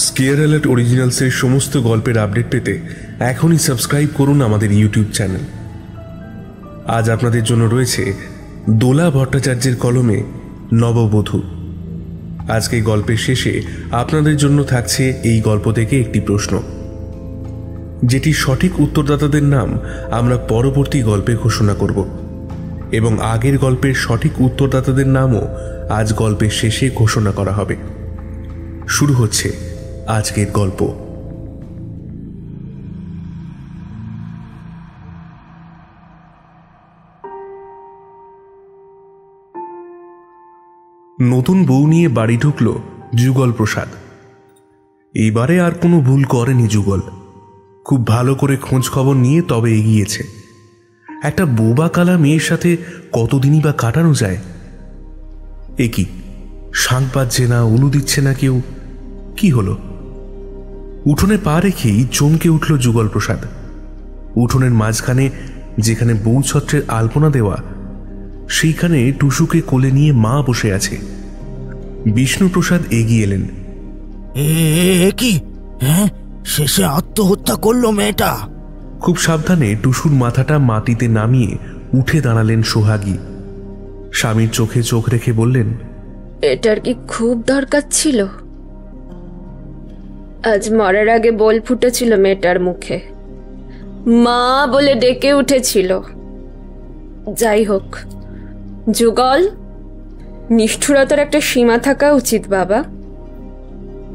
Square alert অরিজিনালসের সমস্ত গল্পের update পেতে এখনই সাবস্ক্রাইব করুন আমাদের ইউটিউব চ্যানেল। আজ আপনাদের জন্য রয়েছে দোলা ভট্টাচার্যের কলমে নববধূ। আজকে গল্পের শেষে আপনাদের জন্য থাকছে এই গল্প থেকে একটি প্রশ্ন, যেটি সঠিক উত্তরদাতাদের নাম আমরা পরবর্তী গল্পে ঘোষণা করব এবং আগের গল্পের সঠিক উত্তরদাতাদের নামও আজ গল্পের শেষে ঘোষণা করা হবে। শুরু হচ্ছে আজকের গল্প। নতুন বউ নিয়ে বাড়ি ঢুকল যুগল প্রসাদ। এইবারে আর কোনো ভুল করেনি যুগল। খুব ভালো করে খোঁজ খবর নিয়ে তবে এগিয়েছে। একটা বোবা কালা মেয়ের সাথে কতদিনই বা কাটানো যায়। এ কি, শাঁখ বাজছে না, উলু দিচ্ছে না কেউ, কি হলো? উঠোনে পা রেখেই চমকে উঠল যুগল প্রসাদ। উঠোনের মাঝখানে যেখানে বউ ছত্রের আলপনা দেওয়া, সেইখানে টুসুকে কোলে নিয়ে মা বসে আছে। বিষ্ণুপ্রসাদ এগিয়ে এলেন। কি, হ্যাঁ, শেষে আত্মহত্যা করলো মেয়েটা? খুব সাবধানে টুসুর মাথাটা মাটিতে নামিয়ে উঠে দাঁড়ালেন সোহাগী। স্বামীর চোখে চোখ রেখে বললেন, এটার কি খুব দরকার ছিল? আজ মরার আগে বল ফুটেছিল মেয়েটার মুখে, মা বলে ডেকে উঠেছিল। যাই হোক যুগল, নিষ্ঠুরতার একটা সীমা থাকা উচিত বাবা।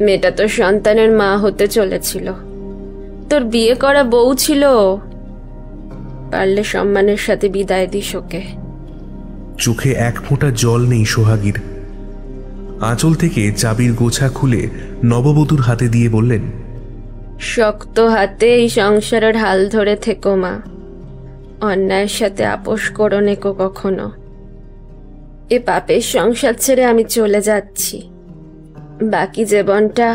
মেয়েটা তো সন্তানের মা হতে চলেছিল, তোর বিয়ে করা বউ ছিল। পারলে সম্মানের সাথে বিদায় দিস ওকে। চোখে এক ফোঁটা জল নেই সোহাগীর। আঁচল থেকে চাবির গোছা খুলে নববধূর হাতে দিয়ে বললেন, শক্ত হাতে এই সংসারের হাল ধরে থেকো মা। অন্যায়ের সাথে আপোষ করো নেকো কখনো। এ পাপের সংসার ছেড়ে আমি চলে যাচ্ছি। বাকি জীবনটা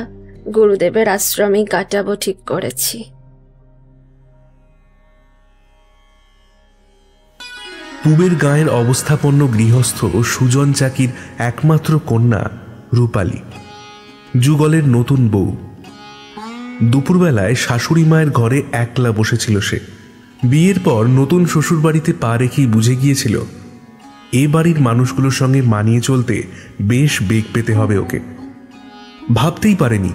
গুরুদেবের আশ্রমেই কাটাবো ঠিক করেছি। পুবের গাঁয়ের অবস্থাপন্ন গৃহস্থ সুজন চাকির একমাত্র কন্যা রূপালী, যুগলের নতুন বউ। দুপুরবেলায় শাশুড়ি মায়ের ঘরে একলা বসেছিল সে। বিয়ের পর নতুন শ্বশুর বাড়িতে পা রেখেই বুঝে গিয়েছিল এ বাড়ির মানুষগুলোর সঙ্গে মানিয়ে চলতে বেশ বেগ পেতে হবে ওকে। ভাবতেই পারেনি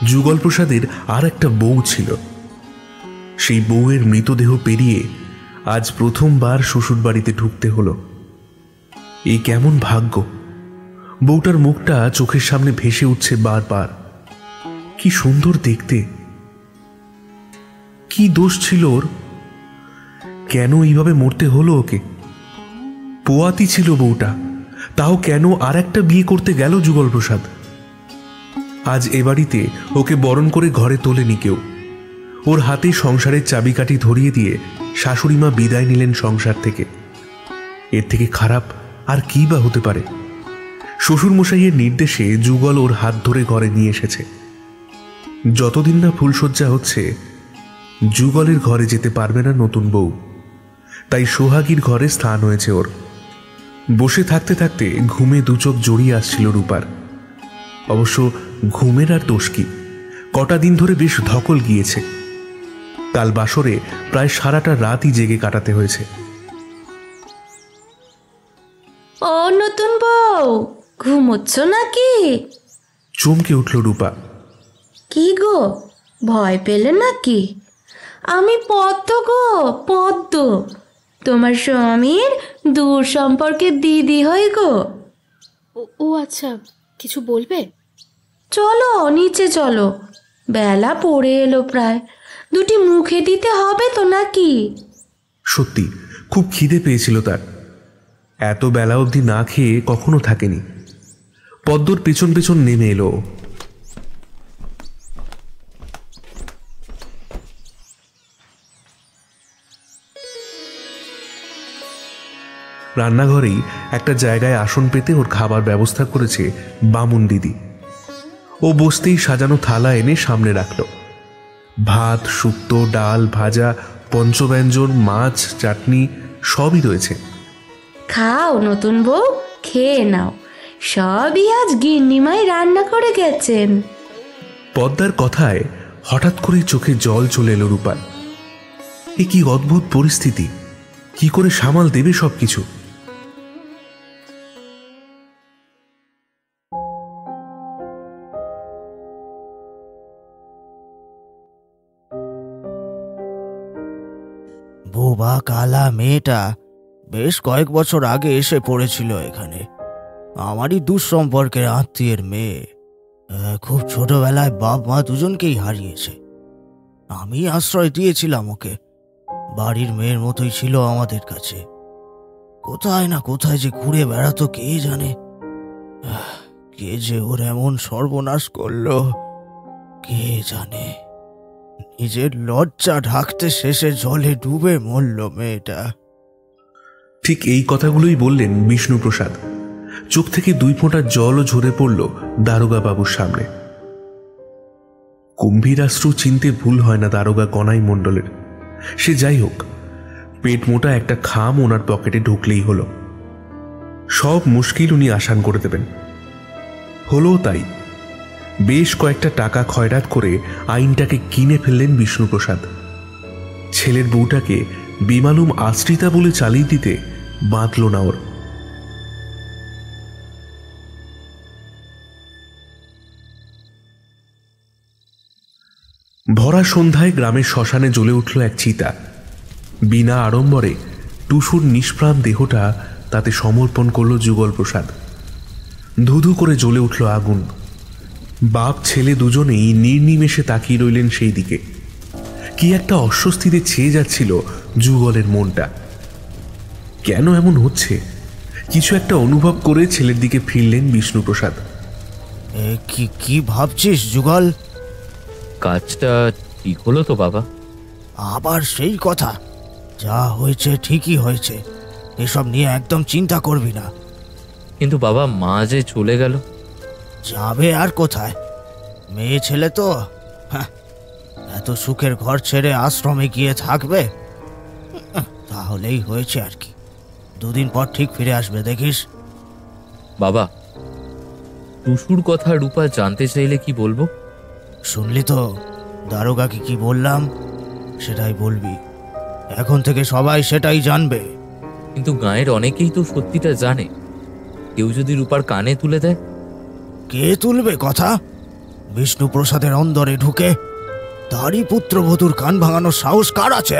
যুগল প্রসাদের আর একটা বউ ছিল। সেই বউয়ের মৃতদেহ পেরিয়ে আজ প্রথমবার শ্বশুর বাড়িতে ঢুকতে হলো। এই কেমন ভাগ্য! বউটার মুখটা চোখের সামনে ভেসে উঠছে বারবার। কি সুন্দর দেখতে! কি দোষ ছিল ওর? কেন এইভাবে মরতে হলো ওকে? পোয়াতি ছিল বউটা, তাও কেন আর একটা বিয়ে করতে গেল যুগল প্রসাদ? আজ এ বাড়িতে ওকে বরণ করে ঘরে তোলেনি কেউ। ওর হাতে সংসারের চাবিকাঠি ধরিয়ে দিয়ে শাশুড়িমা বিদায় নিলেন সংসার থেকে। এর থেকে খারাপ আর কি বা হতে পারে? শ্বশুরমশাইয়ের নির্দেশে যুগল ওর হাত ধরে ঘরে নিয়ে এসেছে। যতদিন না ফুলশয্যা হচ্ছে, যুগলের ঘরে যেতে পারবে না নতুন বউ। তাই সোহাগীর ঘরে স্থান হয়েছে ওর। বসে থাকতে থাকতে ঘুমে দুচোখ জড়িয়ে আসছিল রূপার। অবশ্য ঘুমের আর দোষ কি, কটা দিন ধরে বেশ ধকল গিয়েছে। কাল বাসরে প্রায় সারাটা রাতই জেগে কাটাতে হয়েছে। ও নতুন বউ, ঘুমোচ্ছ নাকি? চমকে উঠল রূপা। কি গো, ভয় পেলে নাকি? আমি পদ্ম গো, পদ্ম, তোমার স্বামীর দূর সম্পর্কের দিদি হই গো। ও আচ্ছা, কিছু বলবে? চলো নিচে চলো, বেলা পড়ে এলো প্রায়। দুটি মুখে দিতে হবে তো নাকি? সত্যি খুব খিদে পেয়েছিল তার। এত বেলা অবধি না খেয়ে কখনো থাকেনি। পদ্মর পেছন পেছন নেমে এলো। রান্নাঘরেই একটা জায়গায় আসন পেতে ওর খাবার ব্যবস্থা করেছে বামুন দিদি। ও বসতেই সাজানো থালা এনে সামনে রাখল। ভাত, শুক্তো, ডাল, ভাজা, পঞ্চব্যঞ্জন, মাছ, চাটনি সবই রয়েছে। খাও নতুন বউ, খেয়ে নাও। সবই আজ গিন্নিমাই রান্না করে গেছেন। পদ্মার কথায় হঠাৎ করে চোখে জল চলে এলো রূপার। এ কি অদ্ভুত পরিস্থিতি! কি করে সামাল দেবে সবকিছু? বোবা কালা মেয়েটা বেশ কয়েক বছর আগে এসে পড়েছিল এখানে। আমারই দুঃসম্পর্কের আত্মীয়ের মেয়ে। খুব ছোটবেলায় বাপ মা দুজনকেই হারিয়েছে। আমি আশ্রয় দিয়েছিলাম ওকে। বাড়ির মেয়ের মতোই ছিল আমাদের কাছে। কোথায় না কোথায় যে ঘুরে বেড়াতো কে জানে। কে যে ওর এমন সর্বনাশ করলো কে জানে। নিজের লজ্জা ঢাকতে শেষে জলে ডুবে মরল মেয়েটা। ঠিক এই কথাগুলোই বললেন বিষ্ণুপ্রসাদ। চোখ থেকে 2 ফোঁটা জলও ঝরে পড়ল দারোগা বাবুর সামনে। গম্ভীরাশ্রু চিনতে ভুল হয় না দারোগা গনাই মণ্ডলের। সে যাই হোক, পেট মোটা একটা খাম ওনার পকেটে ঢুকলেই হলো। সব মুশকিল উনি আসান করে দেবেন। হলো তাই। বেশ কয়েকটা টাকা খয়রাত করে আইনটাকে কিনে ফেললেন বিষ্ণুপ্রসাদ। ছেলের বউটাকে বেমালুম আশ্রিতা বলে চালিয়ে দিতে বাঁধল না ওর। ভরা সন্ধ্যায় গ্রামের শ্মশানে জ্বলে উঠল এক চিতা। বিনা আড়ম্বরে টুসুর নিষ্প্রাণ দেহটা তাতে সমর্পণ করল যুগল প্রসাদ। ধুধু করে জ্বলে উঠল আগুন। বাপ ছেলে দুজনেই নির্নিমেষে তাকিয়ে রইলেন সেই দিকে। কি একটা অস্বস্তিতে ছেয়ে যাচ্ছিল যুগলের মনটা। কেন এমন হচ্ছে কিছু একটা অনুভব করে ছেলের দিকে ফিরলেন বিষ্ণুপ্রসাদ। কি ভাবছিস যুগল? কাজটা ঠিক হলো তো বাবা? আবার সেই কথা। যা হয়েছে ঠিকই হয়েছে, এসব নিয়ে একদম চিন্তা করবি না। কিন্তু বাবা, মা যে চলে গেল। যাবে আর কোথায়? মেয়ে ছেলে তো, এত সুখের ঘর ছেড়ে আশ্রমে গিয়ে থাকবে? তাহলেই হয়েছে আর কি। 2 দিন পর ঠিক ফিরে আসবে, দেখিস। বাবা, টুসুর কথা রূপা জানতে চাইলে কি বলবো? শুনলি তো দারোগাকে কি বললাম? সেটাই বলবি। এখন থেকে সবাই সেটাই জানবে। কিন্তু গাঁয়ের অনেকেই তো সত্যিটা জানে। কেউ যদি রূপার কানে তুলে দেয়? কে তুলবে কথা? বিষ্ণুপ্রসাদের অন্দরে ঢুকে তারই পুত্রবধূর কান ভাঙানোর সাহস কার আছে?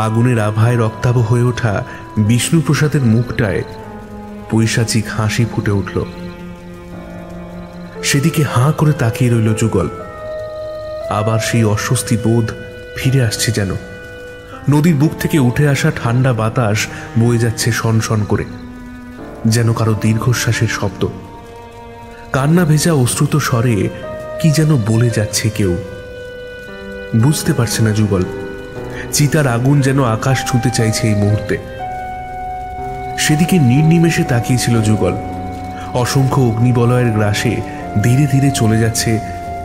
আগুনের আভায় রক্তাভ হয়ে ওঠা বিষ্ণুপ্রসাদের মুখটায় পৈশাচিক হাসি ফুটে উঠল। সেদিকে হাঁ করে তাকিয়ে রইল যুগল। আবার সেই অস্বস্তি বোধ ফিরে আসছে যেন। নদীর বুক থেকে উঠে আসা ঠান্ডা বাতাস বয়ে যাচ্ছে সনসন করে, যেন কারো দীর্ঘশ্বাসের শব্দ। কান্না ভেজা অশ্রুত স্বরে কি যেন বলে যাচ্ছে কেউ। বুঝতে পারছে না যুগল। চিতার আগুন যেন আকাশ ছুঁতে চাইছে এই মুহূর্তে। সেদিকে নির্নিমেষে তাকিয়েছিল যুগল। অসংখ্য অগ্নিবলয়ের গ্রাসে ধীরে ধীরে চলে যাচ্ছে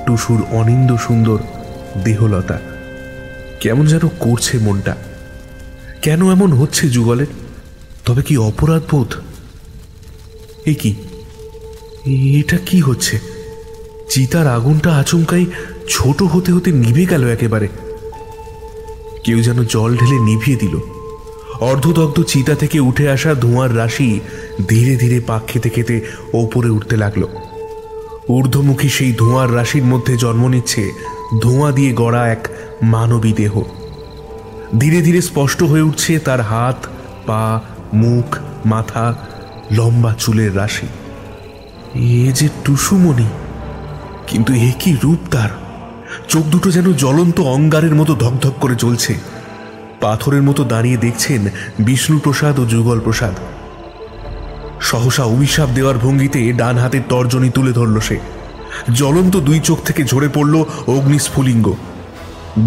টুসুর অনিন্দ সুন্দর দেহলতা। কেমন যেন করছে মনটা। কেন এমন হচ্ছে যুগলের? তবে কি অপরাধ বোধ? এটা কি হচ্ছে? চিতার আগুনটা আচমকাই ছোট হতে হতে নিভে গেল একেবারে। কেউ যেন জল ঢেলে নিভিয়ে দিল। অর্ধদগ্ধ চিতা থেকে উঠে আসা ধোঁয়ার রাশি ধীরে ধীরে পাক খেতে খেতে ওপরে উঠতে লাগলো। ঊর্ধ্বমুখী সেই ধোঁয়ার রাশির মধ্যে জন্ম নিচ্ছে ধোঁয়া দিয়ে গড়া এক মানবী দেহ। ধীরে ধীরে স্পষ্ট হয়ে উঠছে তার হাত, পা, মুখ, মাথা, লম্বা চুলের রাশি। এ যে টুসুমণি, কিন্তু এ কি রূপ তার! চোখ দুটো যেন জ্বলন্ত অঙ্গারের মতো ধকধক করে জ্বলছে। পাথরের মতো দাঁড়িয়ে দেখছেন বিষ্ণুপ্রসাদ ও যুগল প্রসাদ। সহসা অভিশাপ দেওয়ার ভঙ্গিতে ডান হাতের তর্জনী তুলে ধরল সে। জ্বলন্ত 2 চোখ থেকে ঝরে পড়ল অগ্নিস্ফুলিঙ্গ।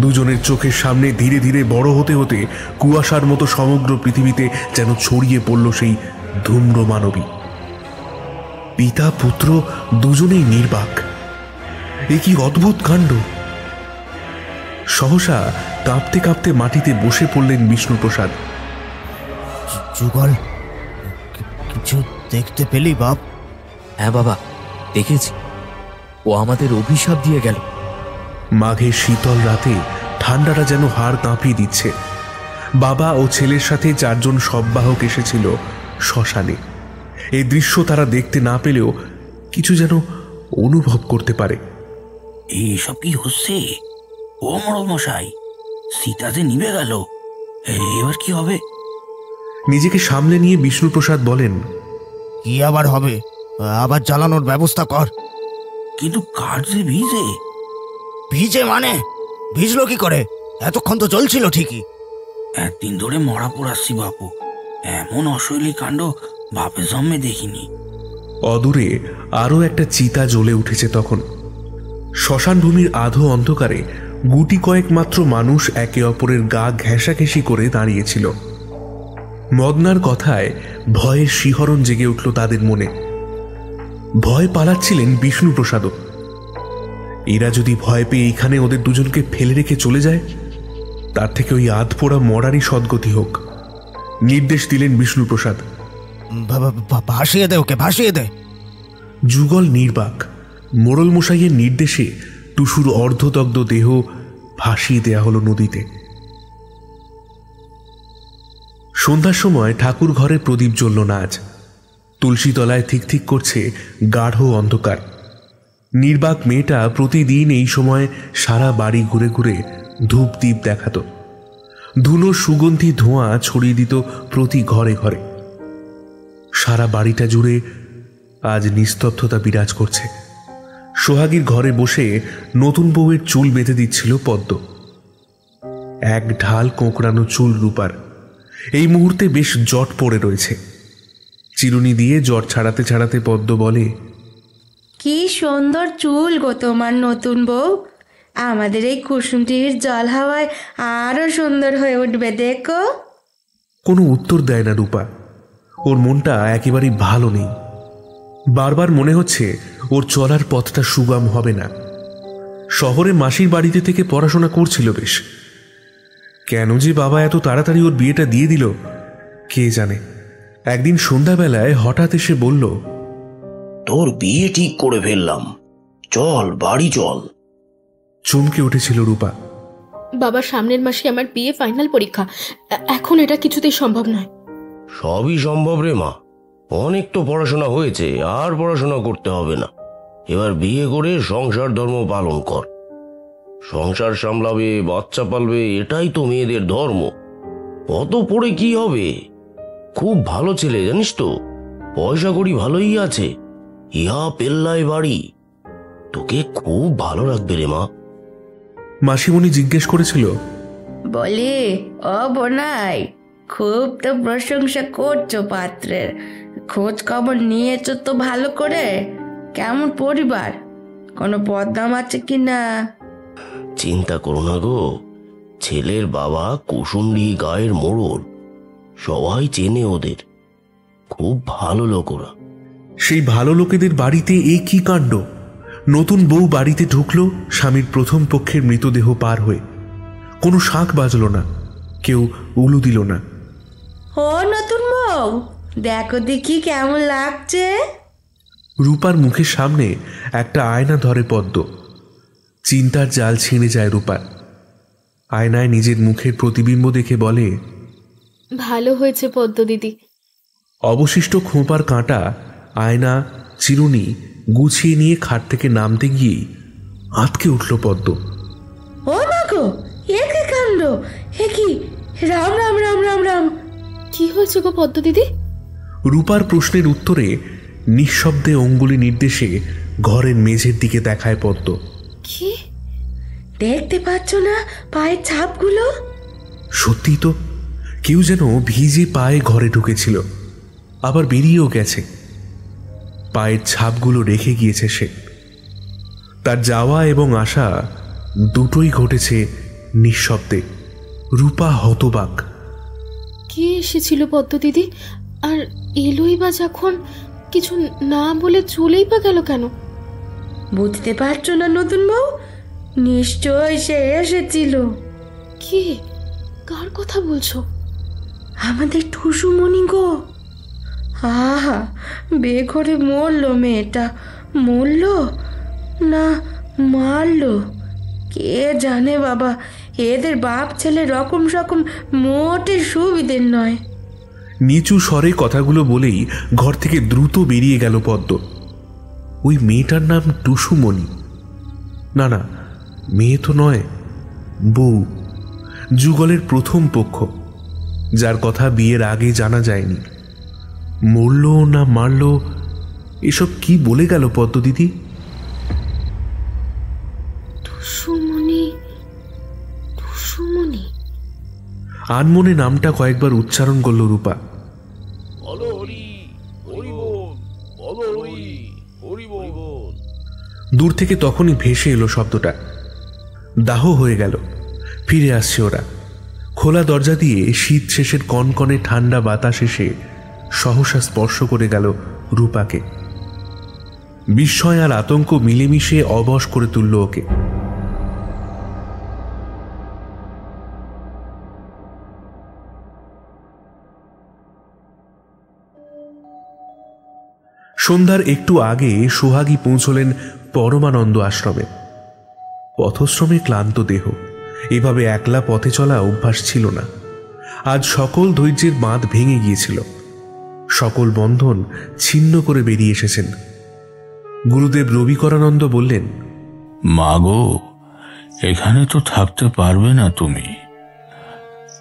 দুজনের চোখের সামনে ধীরে ধীরে বড় হতে হতে কুয়াশার মতো সমগ্র পৃথিবীতে যেন ছড়িয়ে পড়ল সেই ধূম্র মানবী। পিতা পুত্র দুজনেই নির্বাক। এ কি অদ্ভুত কাণ্ড! সহসা কাঁপতে কাঁপতে মাটিতে বসে পড়লেন বিষ্ণুপ্রসাদ। যুগল, কিছু দেখতে পেলি বাপ? হ্যাঁ বাবা, দেখেছি। ও আমাদের অভিশাপ দিয়ে গেল। মাঘের শীতল রাতে ঠান্ডাটা যেন হাড় কাঁপিয়ে দিচ্ছে। বাবা ও ছেলের সাথে 4 জন শববাহক এসেছিল শ্মশানে। এই দৃশ্য তারা দেখতে না পেলেও কিছু যেন অনুভব করতে পারে। এইসব কি হচ্ছে? ও মোড়ল মশাই, সীতা যে নিভে গেল, এবার কি হবে? নিজেকে সামলে নিয়ে বিষ্ণুপ্রসাদ বলেন, কি আবার হবে? আবার জ্বালানোর ব্যবস্থা কর। কিন্তু কাঠ যে ভিজে। ভিজে মানে? ভিজলো কি করে? এতক্ষণ তো জ্বলছিল ঠিকই। একদিন ধরে মরা পোড়াচ্ছি বাপু, এমন অশৈলী কাণ্ড বাপের জন্মে দেখিনি। অদূরে আরো একটা চিতা জ্বলে উঠেছে তখন। শ্মশান ভূমির আধো অন্ধকারে গুটি কয়েক মাত্র মানুষ একে অপরের গা ঘেঁষাঘেঁষি করে দাঁড়িয়েছিল। মদনার কথায় ভয়ের শিহরণ জেগে উঠল তাদের মনে। ভয় পালাচ্ছিলেন বিষ্ণুপ্রসাদও। এরা যদি ভয় পেয়ে এইখানে ওদের দুজনকে ফেলে রেখে চলে যায়, তার থেকে ওই আধপোড়া মরারই সদ্গতি হোক। নির্দেশ দিলেন বিষ্ণুপ্রসাদ, ভাসিয়ে দে ওকে, ভাসিয়ে দে। যুগল নির্বাক। মোড়ল মশাইয়ের নির্দেশে টুসুর অর্ধদগ্ধ দেহ ভাসিয়ে দেয়া হলো নদীতে। সন্ধ্যার সময় ঠাকুর ঘরে প্রদীপ জ্বলল না আজ। তুলসী তলায় ঠিক ঠিক করছে গাঢ় অন্ধকার। নির্বাক মেয়েটা প্রতিদিন এই সময় সারা বাড়ি ঘুরে ঘুরে ধূপ দ্বীপ দেখাত। ধুনো সুগন্ধি ধোঁয়া ছড়িয়ে দিত প্রতি ঘরে ঘরে। সারা বাড়িটা জুড়ে আজ নিস্তব্ধতা বিরাজ করছে। সোহাগীর ঘরে বসে নতুন বউয়ের চুল বেঁধে দিচ্ছিল পদ্ম। এক ঢাল কোঁকড়ানো চুল রূপার। এই মুহূর্তে বেশ জট পড়ে রয়েছে। চিরুনি দিয়ে জট ছাড়াতে ছাড়াতে পদ্ম বলে, কি সুন্দর চুল গো তোমার নতুন বউ। আমাদের এই কুসুমটির জল হাওয়ায় আরো সুন্দর হয়ে উঠবে দেখো। কোনো উত্তর দেয় না রূপা। ওর মনটা একেবারেই ভালো নেই। বারবার মনে হচ্ছে ওর চলার পথটা সুগম হবে না। শহরে মাসির বাড়িতে থেকে পড়াশোনা করছিল বেশ। কেন যে বাবা এত তাড়াতাড়ি ওর বিয়েটা দিয়ে দিল কে জানে। একদিন সন্ধ্যাবেলায় হঠাৎ এসে বলল, তোর বিয়ে ঠিক করে ফেললাম, চল বাড়ি চল। চমকে উঠেছিল রূপা। বাবা, সামনের মাসে আমার বিয়ে ফাইনাল পরীক্ষা, এখন এটা কিছুতেই সম্ভব নয়। সবই সম্ভব রে মা, অনেক তো পড়াশোনা হয়েছে, আর পড়াশোনা করতে হবে না। এবার বিয়ে করে সংসার ধর্ম পালন কর। সংসার সামলাবে, বাচ্চা পালবে, এটাই তো মেয়েদের ধর্ম। অত পড়ে কি হবে? খুব ভালো ছেলে জানিস তো, পয়সা কড়ি ভালোই আছে, ইহা পেল্লায় বাড়ি, তোকে খুব ভালো রাখবে রে মা। মাসিমণি জিজ্ঞেস করেছিল, বলি ও বোনাই, খুব তো প্রশংসা করছো পাত্রের, খোঁজ খবর নিয়েছো তো ভালো করে? কেমন পরিবার, কোনো বদনাম আছে কি না? চিন্তা করো না গো, ছেলের বাবা কুসুমডি গায়ের মোড়ল, সবাই চেনে ওদের, খুব ভালো লোক ওরা। সেই ভালো লোকেদের বাড়িতে এ কি কাণ্ড! নতুন বউ বাড়িতে ঢুকলো স্বামীর প্রথম পক্ষের মৃতদেহ পার হয়ে। কোনো শাঁখ বাজল না, কেউ উলু দিল না। ও নতুন বউ, দেখো দেখি কেমন লাগছে। রূপার মুখের সামনে একটা আয়না ধরে পদ্ম। চিন্তার জাল ছিঁড়ে যায় রূপার। আয়নায় নিজের মুখের প্রতিবিম্ব দেখে বলে, ভালো হয়েছে পদ্ম দিদি। অবশিষ্ট খোঁপার কাঁটা, আয়না, চিরুনি গুছিয়ে নিয়ে খাট থেকে নামতে গিয়েই আঁতকে উঠল পদ্ম। ও মা গো, এ কি কাণ্ড! এ কি! রাম রাম রাম রাম রাম! কি হয়েছে গো পদ্ম দিদি? রূপার প্রশ্নের উত্তরে নিঃশব্দে অঙ্গুলি নির্দেশে ঘরের মেঝের দিকে দেখায় পদ্ম। কি দেখতে পাচ্ছ না পায়ের ছাপগুলো? সত্যি তো, কেউ যেন ভিজে পায়ে ঘরে ঢুকেছিল, আবার বেরিয়েও গেছে। পায়ের ছাপগুলো রেখে গিয়েছে সে। তার যাওয়া এবং আসা দুটোই ঘটেছে নিঃশব্দে। রূপা হতবাক। কে এসেছিল পদ্ম দিদি? আর এলোই বা যখন, কিছু না বলে চলেই বা গেল কেন? বুঝতে পারছো না নতুন বউ? নিশ্চয় সে এসেছিল। কে? কার কথা বলছো? আমাদের টুসুমণি গো। আহা, বেঘরে মরলো মেয়েটা, মরলো। না মারলো, কে জানে বাবা, এদের বাপ ছেলে রকম সকম মোটে সুবিধের নয়। নিচু স্বরে কথাগুলো বলেই ঘর থেকে দ্রুত বেরিয়ে গেল পদ্ম। ওই মেয়েটার নাম টুসুমণি। না না, মেয়ে তো নয়, বউ, যুগলের প্রথম পক্ষ, যার কথা বিয়ের আগে জানা যায়নি। মরল না মারল, এসব কি বলে গেল পদ্ম দিদি? টুসুমণি, টুসুমণি। আনমনে নামটা কয়েকবার উচ্চারণ করল রূপা। দূর থেকে তখনই ভেসে এলো শব্দটা। দাহ হয়ে গেল, ফিরে আসছে ওরা। খোলা দরজা দিয়ে শীত শেষের কনকনে ঠান্ডা বাতাস এসে সহসা স্পর্শ করে গেল রূপাকে। বিস্ময় আর আতঙ্ক মিলেমিশে অবশ করে তুলল ওকে। সন্ধ্যার একটু আগে সোহাগী পৌঁছলেন পরমানন্দ আশ্রমে। পথশ্রমে ক্লান্ত দেহ, এভাবে একলা পথে চলা অভ্যাস ছিল না। আজ সকল ধৈর্যের বাঁধ ভেঙে গিয়েছিল, সকল বন্ধন ছিন্ন করে বেরিয়ে এসেছেন। গুরুদেব রবিকরানন্দ বললেন, মা গো, এখানে তো থাকতে পারবে না তুমি।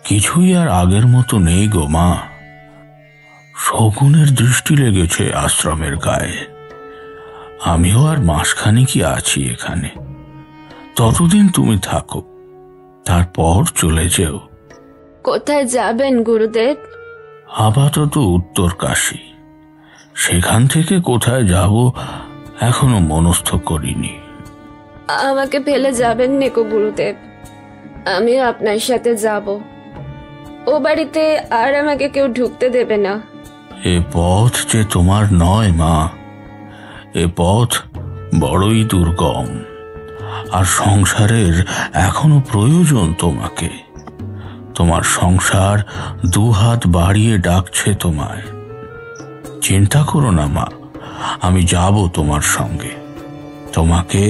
কিছুই আর আগের মতো নেই গো মা। শকুনের দৃষ্টি লেগেছে আশ্রমের গায়ে। আমিও আর মাসখানেকই আছি এখানে, ততদিন তুমি থাকো, তারপর চলে যেও। কোথায় যাবেন গুরুদেব? আপাতত উত্তর কাশী, সেখান থেকে কোথায় যাব এখনো মনস্থ করিনি। আমাকে ফেলে যাবেন নেকো গুরুদেব, আমিও আপনার সাথে যাব। ও বাড়িতে আর আমাকে কেউ ঢুকতে দেবে না। এ পথ যে তোমার নয় মা, এ পথ বড়ই দুর্গম, আর সংসারের এখনো প্রয়োজন তোমাকে। তোমার সংসার দুহাত বাড়িয়ে ডাকছে তোমায়। চিন্তা করো না মা, আমি যাব তোমার সঙ্গে। তোমাকে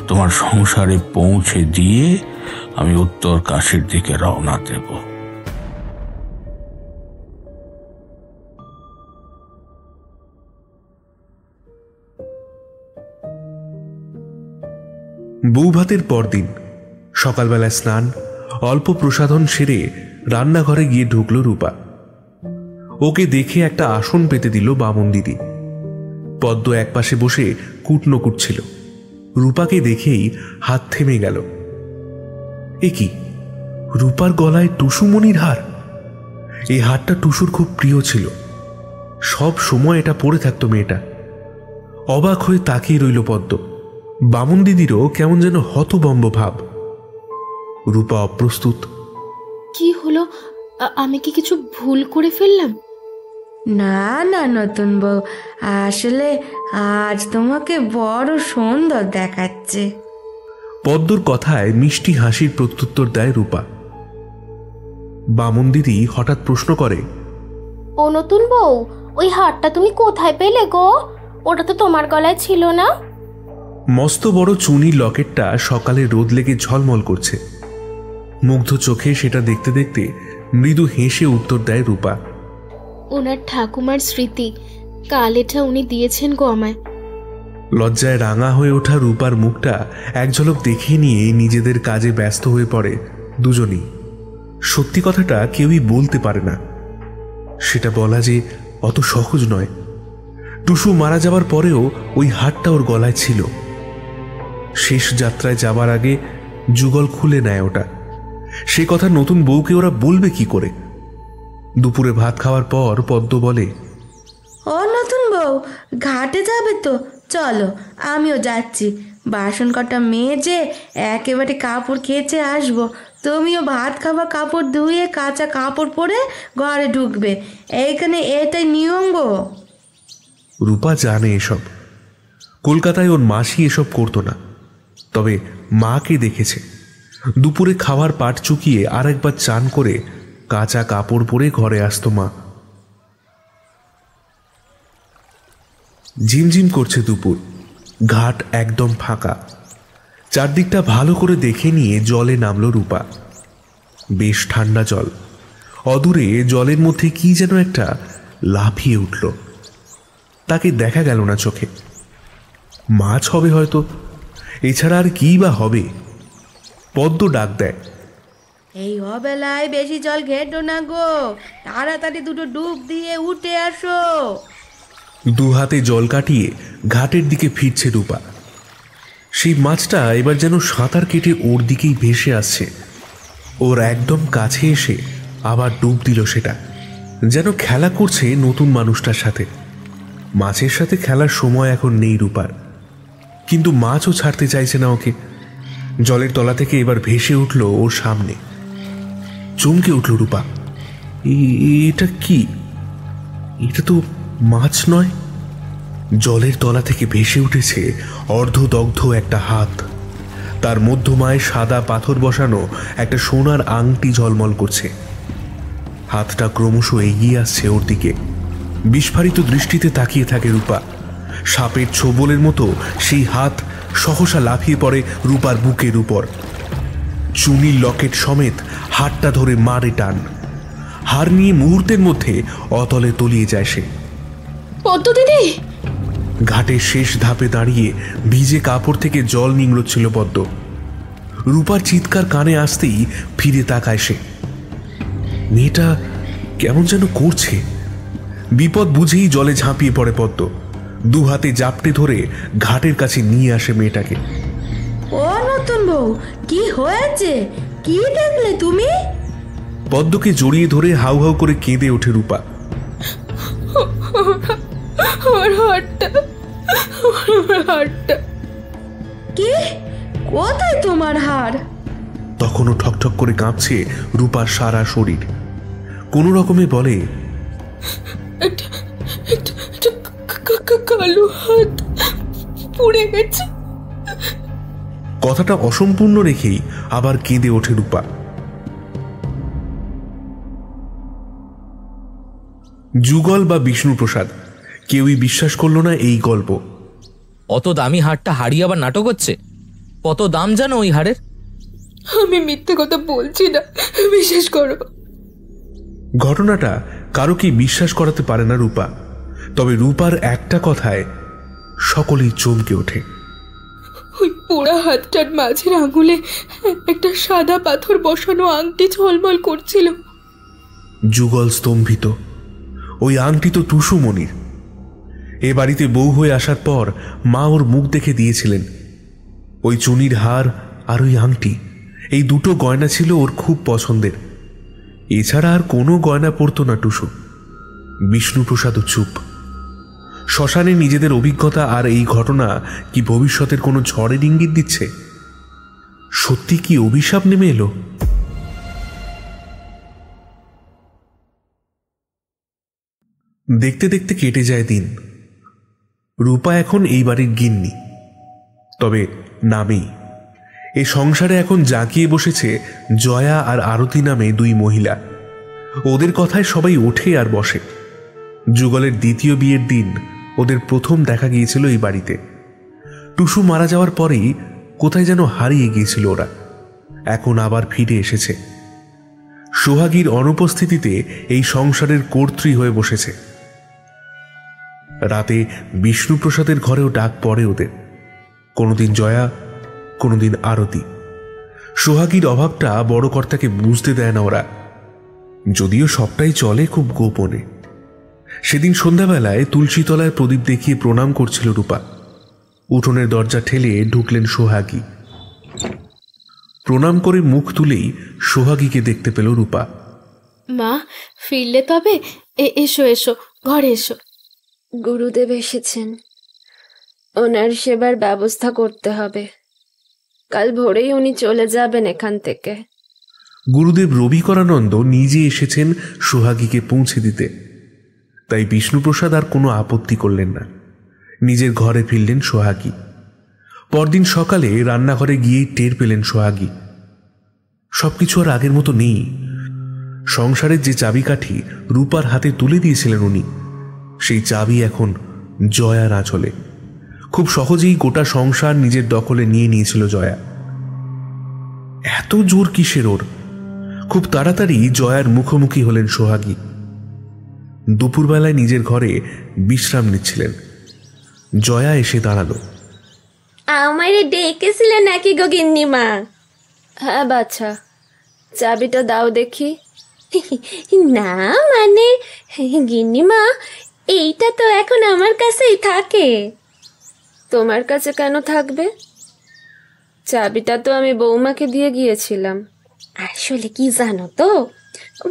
তোমার সংসারে পৌঁছে দিয়ে আমি উত্তর কাশীর দিকে রওনা দেব। বৌভাতের পরদিন সকালবেলা স্নান, অল্প প্রসাধন সেরে রান্নাঘরে গিয়ে ঢুকল রূপা। ওকে দেখে একটা আসন পেতে দিল বামন দিদি। পদ্ম একপাশে বসে কুটনো কুটছিল। রূপাকে দেখেই হাত থেমে গেল। এ কি, রূপার গলায় টুসুমণির হার! এই হারটা টুসুর খুব প্রিয় ছিল, সব সময় এটা পড়ে থাকতো মেয়েটা। অবাক হয়ে তাকিয়ে রইল পদ্ম। বামন দিদিরও কেমন যেন হতবম্ব ভাব। রূপা অপ্রস্তুত। কি হলো? আমি কি কিছু ভুল করে ফেললাম? না না নতুন বউ, আসলে আজ তোমাকে বড় সুন্দর দেখাচ্ছে। পদ্মর কথায় মিষ্টি হাসির প্রত্যুত্তর দেয় রূপা। বামন দিদি হঠাৎ প্রশ্ন করে, ও নতুন বউ, ওই হারটা তুমি কোথায় পেলে গো? ওটা তো তোমার গলায় ছিল না। মস্ত বড় চুনির লকেটটা সকালে রোদ লেগে ঝলমল করছে। মুগ্ধ চোখে সেটা দেখতে দেখতে মৃদু হেসে উত্তর দেয় রূপা। ওনার ঠাকুমার স্মৃতি, কাল এটা উনি দিয়েছেন গো আমায়। লজ্জায় রাঙা হয়ে ওঠা রূপার মুখটা এক ঝলক দেখে নিয়ে নিজেদের কাজে ব্যস্ত হয়ে পড়ে দুজনই। সত্যি কথাটা কেউই বলতে পারে না, সেটা বলা যে অত সহজ নয়। টুসু মারা যাবার পরেও ওই হারটা ওর গলায় ছিল। শেষ যাত্রায় যাবার আগে যুগল খুলে নেয় ওটা। সে কথা নতুন বউকে ওরা বলবে কি করে? দুপুরে ভাত খাওয়ার পর পদ্ম বলে, ও নতুন বউ, ঘাটে যাবে তো? চলো, আমিও যাচ্ছি। বাসন কটা মেজে একেবারে কাপড় কেচে আসবো। তুমিও ভাত খাওয়া কাপড় ধুয়ে কাঁচা কাপড় পরে ঘরে ঢুকবে। এইখানে এটাই নিয়ম গো। রূপা জানে এসব। কলকাতায় ওর মাসি এসব করতো না, তবে মাকে দেখেছে দুপুরে খাওয়ার পাট চুকিয়ে আর একবার চান করে কাঁচা কাপড় পরে ঘরে আসতো মা। ঝিমঝিম করছে দুপুর, ঘাট একদম ফাঁকা। চারদিকটা ভালো করে দেখে নিয়ে জলে নামল রূপা। বেশ ঠান্ডা জল। অদূরে জলের মধ্যে কি যেন একটা লাফিয়ে উঠল। তাকে দেখা গেল না চোখে। মাছ হবে হয়তো, এছাড়া আর কি বা হবে। পদ্ম ডাক দেয়, এই অবেলায় বেশি জল ঘেটো না গো, তাড়াতাড়ি দুটো ডুব দিয়ে উঠে আসো। দু হাতে জল কাটিয়ে ঘাটের দিকে ফিরছে রূপা। সেই মাছটা এবার যেন সাঁতার কেটে ওর দিকেই ভেসে আসছে। ওর একদম কাছে এসে আবার ডুব দিল সেটা, যেন খেলা করছে নতুন মানুষটার সাথে। মাছের সাথে খেলার সময় এখন নেই রূপার, কিন্তু মাছও ছাড়তে চাইছে না ওকে। জলের তলা থেকে এবার ভেসে উঠল ওর সামনে। চমকে উঠল রূপা। এটা কি? এটা তো মাছ নয়। জলের তলা থেকে ভেসে উঠেছে অর্ধদগ্ধ একটা হাত। তার মধ্যমায় সাদা পাথর বসানো একটা সোনার আংটি ঝলমল করছে। হাতটা ক্রমশ এগিয়ে আসছে ওর দিকে। বিস্ফারিত দৃষ্টিতে তাকিয়ে থাকে রূপা। সাপের ছোবলের মতো সেই হাত সহসা লাফিয়ে পড়ে রূপার বুকের উপর। চুনির লকেট সমেত হাতটা ধরে মারে টান। হার নিয়ে মুহূর্তের মধ্যে অতলে তলিয়ে যায় সে। পদ্ম দিদি! ঘাটের শেষ ধাপে দাঁড়িয়ে ভিজে কাপড় থেকে জল নিংড়ছিল পদ্ম। রূপার চিৎকার কানে আসতেই ফিরে তাকায় সে। মেয়েটা কেমন যেন করছে। বিপদ বুঝেই জলে ঝাঁপিয়ে পড়ে পদ্ম। দু হাতে জাপটে ধরে ঘাটের কাছে নিয়ে আসে মেয়েটাকে। ও নতুন বউ, কি হয়েছে? কি দেখলে তুমি? পদ্মকে জড়িয়ে ধরে হাউ হাউ করে কেঁদে ওঠে রূপা। আমার হাতটা, আমার হাতটা। কি? কোথায় তোমার হাড়? তখনও ঠকঠক করে কাঁপছে রূপার সারা শরীর। কোনো রকমে বলে, কালো হাত পুড়ে গেছে। কথাটা অসম্পূর্ণ রেখেই আবার কেঁদে ওঠে রূপা। যুগল বা বিষ্ণুপ্রসাদ কেউই বিশ্বাস করলো না এই গল্প। অত দামি হাড়টা হারিয়ে আবার নাটক হচ্ছে? কত দাম জানো ওই হাড়ের? আমি মিথ্যে কথা বলছি না, বিশ্বাস করো। ঘটনাটা কারোকেই বিশ্বাস করাতে পারে না রূপা। তবে রূপার একটা কথায় সকলেই চমকে ওঠে। ওই পোড়া হাতটার মাঝের আঙুলে একটা সাদা পাথর বসানো আংটি ঝলমল করছিল। যুগল স্তম্ভিত। ওই আংটি তো টুসুমণির। এ বাড়িতে বউ হয়ে আসার পর মা ওর মুখ দেখে দিয়েছিলেন। ওই চুনির হার আর ওই আংটি, এই দুটো গয়না ছিল ওর খুব পছন্দের। এছাড়া আর কোনো গয়না পরতো না টুসু। বিষ্ণুপ্রসাদও চুপ। শ্মশানে নিজেদের অভিজ্ঞতা আর এই ঘটনা কি ভবিষ্যতের কোনো ঝড়ের ইঙ্গিত দিচ্ছে? সত্যি কি অভিশাপ নেমে এলো? দেখতে দেখতে কেটে যায় দিন। রূপা এখন এই বাড়ির গিন্নি, তবে নামেই। এই সংসারে এখন জাঁকিয়ে বসেছে জয়া আর আরতি নামে দুই মহিলা। ওদের কথায় সবাই ওঠে আর বসে। যুগলের দ্বিতীয় বিয়ের দিন ওদের প্রথম দেখা গিয়েছিল এই বাড়িতে। টুসু মারা যাওয়ার পরেই কোথায় যেন হারিয়ে গিয়েছিল ওরা। এখন আবার ফিরে এসেছে। সোহাগীর অনুপস্থিতিতে এই সংসারের কর্ত্রী হয়ে বসেছে। রাতে বিষ্ণুপ্রসাদের ঘরেও ডাক পড়ে ওদের। কোনোদিন জয়া, কোনোদিন আরতি। সোহাগীর অভাবটা বড় কর্তাকে বুঝতে দেয় না ওরা, যদিও সবটাই চলে খুব গোপনে। সেদিন সন্ধ্যাবেলায় তুলসীতলায় প্রদীপ দেখিয়ে প্রণাম করছিল রূপা। উঠোনের দরজা ঠেলে ঢুকলেন সোহাগী। প্রণাম করে মুখ তুলেই সোহাগীকে দেখতে পেল রূপা। মা, ফিরলে তবে? এসো এসো, ঘরে এসো। গুরুদেব এসেছেন, ওনার সেবার ব্যবস্থা করতে হবে। কাল ভোরেই উনি চলে যাবেন এখান থেকে। গুরুদেব রবিকরানন্দ নিজে এসেছেন সোহাগীকে পৌঁছে দিতে। তাই বিষ্ণুপ্রসাদ আর কোনো আপত্তি করলেন না। নিজের ঘরে ফিরলেন সোহাগী। পরদিন সকালে রান্নাঘরে গিয়েই টের পেলেন সোহাগী সবকিছু আর আগের মতো নেই। সংসারের যে চাবিকাঠি রূপার হাতে তুলে দিয়েছিলেন উনি, সেই চাবি এখন জয়ার আঁচলে। খুব সহজেই গোটা সংসার নিজের দখলে নিয়ে নিয়েছিল জয়া। এত জোর কিসের ওর? খুব তাড়াতাড়ি জয়ার মুখোমুখি হলেন সোহাগী। দুপুরবেলায় নিজের ঘরে বিশ্রাম নিচ্ছিলেন। জয়া এসে দাঁড়ালো। আমারে ডেকেছিলে নাকি গো গিন্নিমা? হ্যাঁ বাচ্চা, চাবিটা দাও দেখি। না মানে গিন্নিমা, এইটা তো এখন আমার কাছেই থাকে। তোমার কাছে কেন থাকবে? চাবিটা তো আমি বৌমাকে দিয়ে গিয়েছিলাম। আসলে কি জানো তো,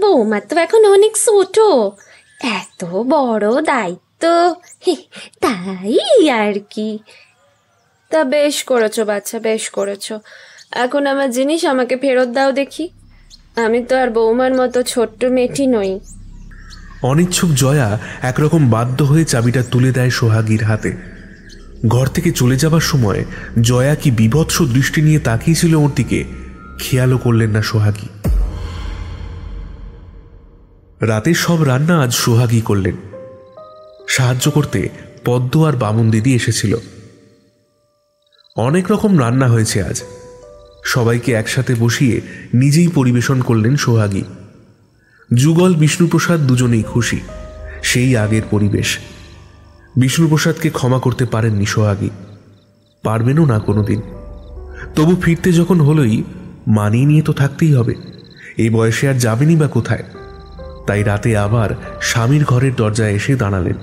বৌমা তো এখন অনেক ছোট, এত বড় দায়িত্ব, তাই আর কি। তা বেশ করেছো বাচ্চা, বেশ করেছো। এখন আমার জিনিস আমাকে ফেরত দাও দেখি। আমি তো আর বৌমার মতো ছোট্ট মেয়েটি নই। অনিচ্ছুক জয়া একরকম বাধ্য হয়ে চাবিটা তুলে দেয় সোহাগীর হাতে। ঘর থেকে চলে যাবার সময় জয়া কি বিভৎস দৃষ্টি নিয়ে তাকিয়েছিল ওর দিকে, খেয়ালও করলেন না সোহাগী। রাতের সব রান্না আজ সোহাগী করলেন। সাহায্য করতে পদ্ম আর বামন দিদি এসেছিল। অনেক রকম রান্না হয়েছে আজ। সবাইকে একসাথে বসিয়ে নিজেই পরিবেশন করলেন সোহাগী। যুগল বিষ্ণুপ্রসাদ দুজনেই খুশি, সেই আগের পরিবেশ। বিষ্ণুপ্রসাদকে ক্ষমা করতে পারেননি সোহাগী, পারবেনও না কোনোদিন। তবু ফিরতে যখন হলোই, মানিয়ে নিয়ে তো থাকতেই হবে। এই বয়সে আর যাবেনই বা কোথায়? তাই রাতে আবার স্বামীর ঘরের দরজায় এসে দাঁড়ালেন।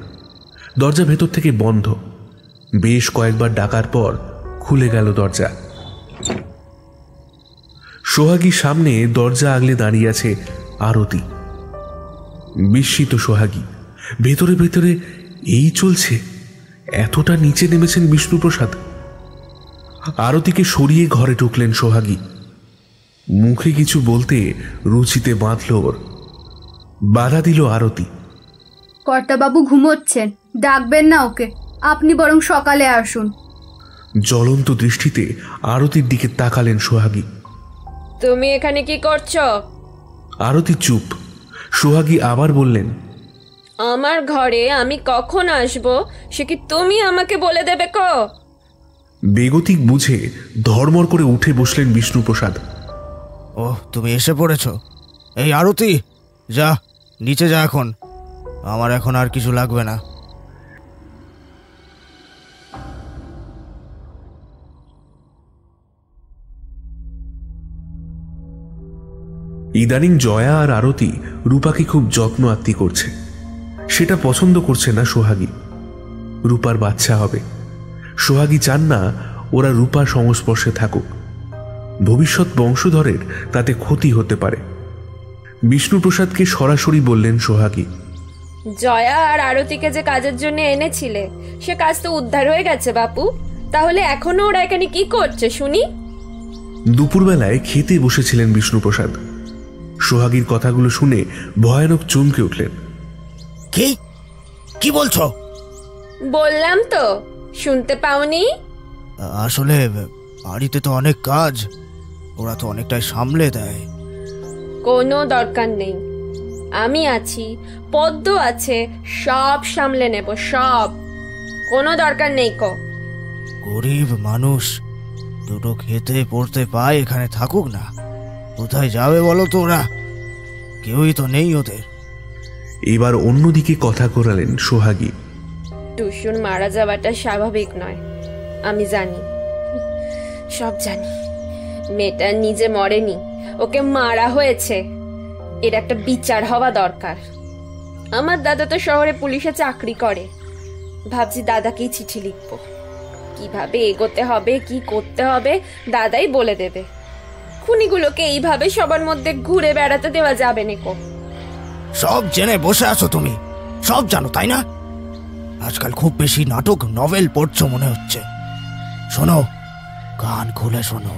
দরজা ভেতর থেকে বন্ধ। বেশ কয়েকবার ডাকার পর খুলে গেল দরজা। সোহাগীর সামনে দরজা আগলে দাঁড়িয়ে আছে আরতি। বিস্মিত সোহাগী, ভেতরে ভেতরে এই চলছে? এতটা নিচে নেমেছেন বিষ্ণুপ্রসাদ? আরতিকে সরিয়ে ঘরে ঢুকলেন সোহাগী। মুখে কিছু বলতে রুচিতে বাঁধল ওর। বাধা দিল আরতি। কর্তাবাবু ঘুমোচ্ছেন, ডাকবেন না ওকে, আপনি বরং সকালে আসুন। জ্বলন্ত দৃষ্টিতে আরতির দিকে তাকালেন সোহাগী। তুমি এখানে কি করছো? আরতি চুপ। সোহাগী আবার বললেন, আমার ঘরে আমি কখন আসবো সে কি তুমি আমাকে বলে দেবে কো? বেগতিক বুঝে ধর্মর করে উঠে বসলেন বিষ্ণুপ্রসাদ। ও, তুমি এসে পড়েছ। এই আরতি, যা নিচে যা, এখন আমার এখন আর কিছু লাগবে না। ইদানিং জয়া আর আরতি রূপাকে খুব যত্ন আত্তি করছে। সেটা পছন্দ করছে না সোহাগী। রূপার বাচ্চা হবে। সোহাগী চান না ওরা রূপার সংস্পর্শে থাকুক। ভবিষ্যৎ বংশধরের তাতে ক্ষতি হতে পারে। বিষ্ণুপ্রসাদকে সরাসরি বললেন সোহাগী, জয়া আর আরতিকে যে কাজের জন্য এনেছিলে সে কাজ তো উদ্ধার হয়ে গেছে বাপু। তাহলে এখনো ওরা এখানে কি করছে শুনি? দুপুরবেলায় খেতে বসেছিলেন বিষ্ণুপ্রসাদ। সোহাগীর কথাগুলো শুনে ভয়ানক চমকে উঠলেন। কি কি বলছো? বললাম তো, শুনতে পাওনি? আসলে বাড়িতে তো অনেক কাজ, ওরা তো অনেকটাই সামলে দেয়। কোনো দরকার নেই, আমি আছি, পদ্ম আছে, সব সামলে নেব, সব। কোনো দরকার নেই কো। গরিব মানুষ, দুটো খেতে পড়তে পায়, এখানে থাকুক না। কোথায় যাবে বলো তো ওরা? কেউই তো নেই ওদের। এবার অন্যদিকে কথা করালেন সোহাগী। টুসুর মারা যাওয়াটা স্বাভাবিক নয়, আমি জানি, সব জানি। মেয়েটা নিজে মরেনি, ওকে মারা হয়েছে। এর একটা বিচার হওয়া দরকার। আমার দাদা তো শহরে পুলিশে চাকরি করে। ভাবছি দাদাকেই চিঠি লিখবো। কিভাবে এগোতে হবে, কি করতে হবে দাদাই বলে দেবে। খুনিগুলোকে এইভাবে সবার মধ্যে ঘুরে বেড়াতে দেওয়া যাবে নাকো। সব জেনে বসে আছো তুমি, সব জানো তাই না? আজকাল খুব বেশি নাটক নভেল পড়ছো মনে হচ্ছে। শোনো, কান খুলে শোনো,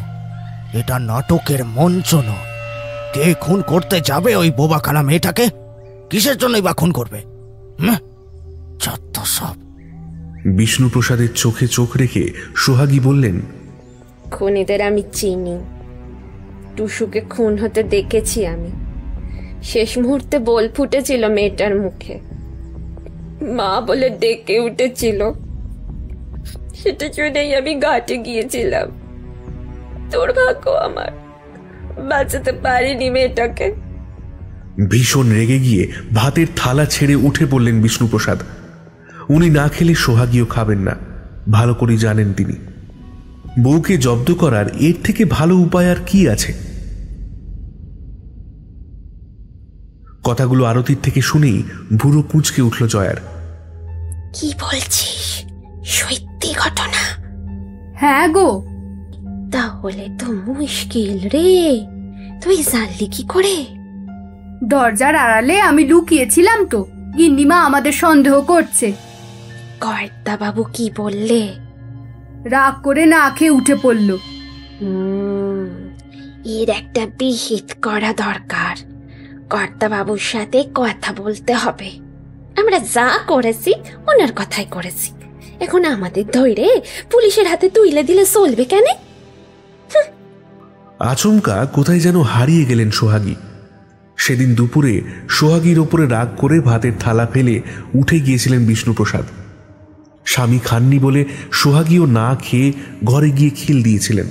এটা নাটকের মঞ্চ নয়। কে খুন করতে যাবে ওই বোবাখানা মেয়েটাকে? কিসের জন্যই বা খুন করবে? যত সব। বিষ্ণুপ্রসাদের চোখে চোখ রেখে সোহাগী বললেন, খুনিদের আমি চিনি। টুসুকে খুন হতে দেখেছি আমি। শেষ মুহূর্তে বল ফুটেছিল মেয়েটার মুখে, মা বলে ডেকে উঠেছিল। সেটা শুনেই আমি ঘাটে গিয়েছিলাম। দুর্ভাগ্য আমার, বাঁচাতে পারিনি মেয়েটাকে। ভীষণ রেগে গিয়ে ভাতের থালা ছেড়ে উঠে পড়লেন বিষ্ণুপ্রসাদ। উনি না খেলে সোহাগীও খাবেন না, ভালো করে জানেন তিনি। বউকে জব্দ করার এর থেকে ভালো উপায় আর কি আছে? কথাগুলো আরতির থেকে শুনেই ভুরু কুঁচকে উঠল জয়ার। কি বলছিস? সত্যি ঘটনা? হ্যাঁ গো। তাহলে তো মুশকিল রে। তুই জানলি কি করে? দরজার আড়ালে আমি লুকিয়েছিলাম তো, গিন্নিমা আমাদের সন্দেহ করছে। কর্তা বাবু কি বললে? রাগ করে না খেয়ে উঠে পড়ল। এর একটা বিহিত করা দরকার। কর্তা বাবুর সাথে কথা বলতে হবে। আমরা যা করেছি ওনার কথাই করেছি। এখন আমাদের ধরে পুলিশের হাতে তুলে দিলে চলবে কেন? আচমকা কোথায় যেন হারিয়ে গেলেন সোহাগী। সেদিন দুপুরে সোহাগীর ওপরে রাগ করে ভাতের থালা ফেলে উঠে গিয়েছিলেন বিষ্ণুপ্রসাদ। স্বামী খাননি বলে সোহাগীও না খেয়ে ঘরে গিয়ে খিল দিয়েছিলেন।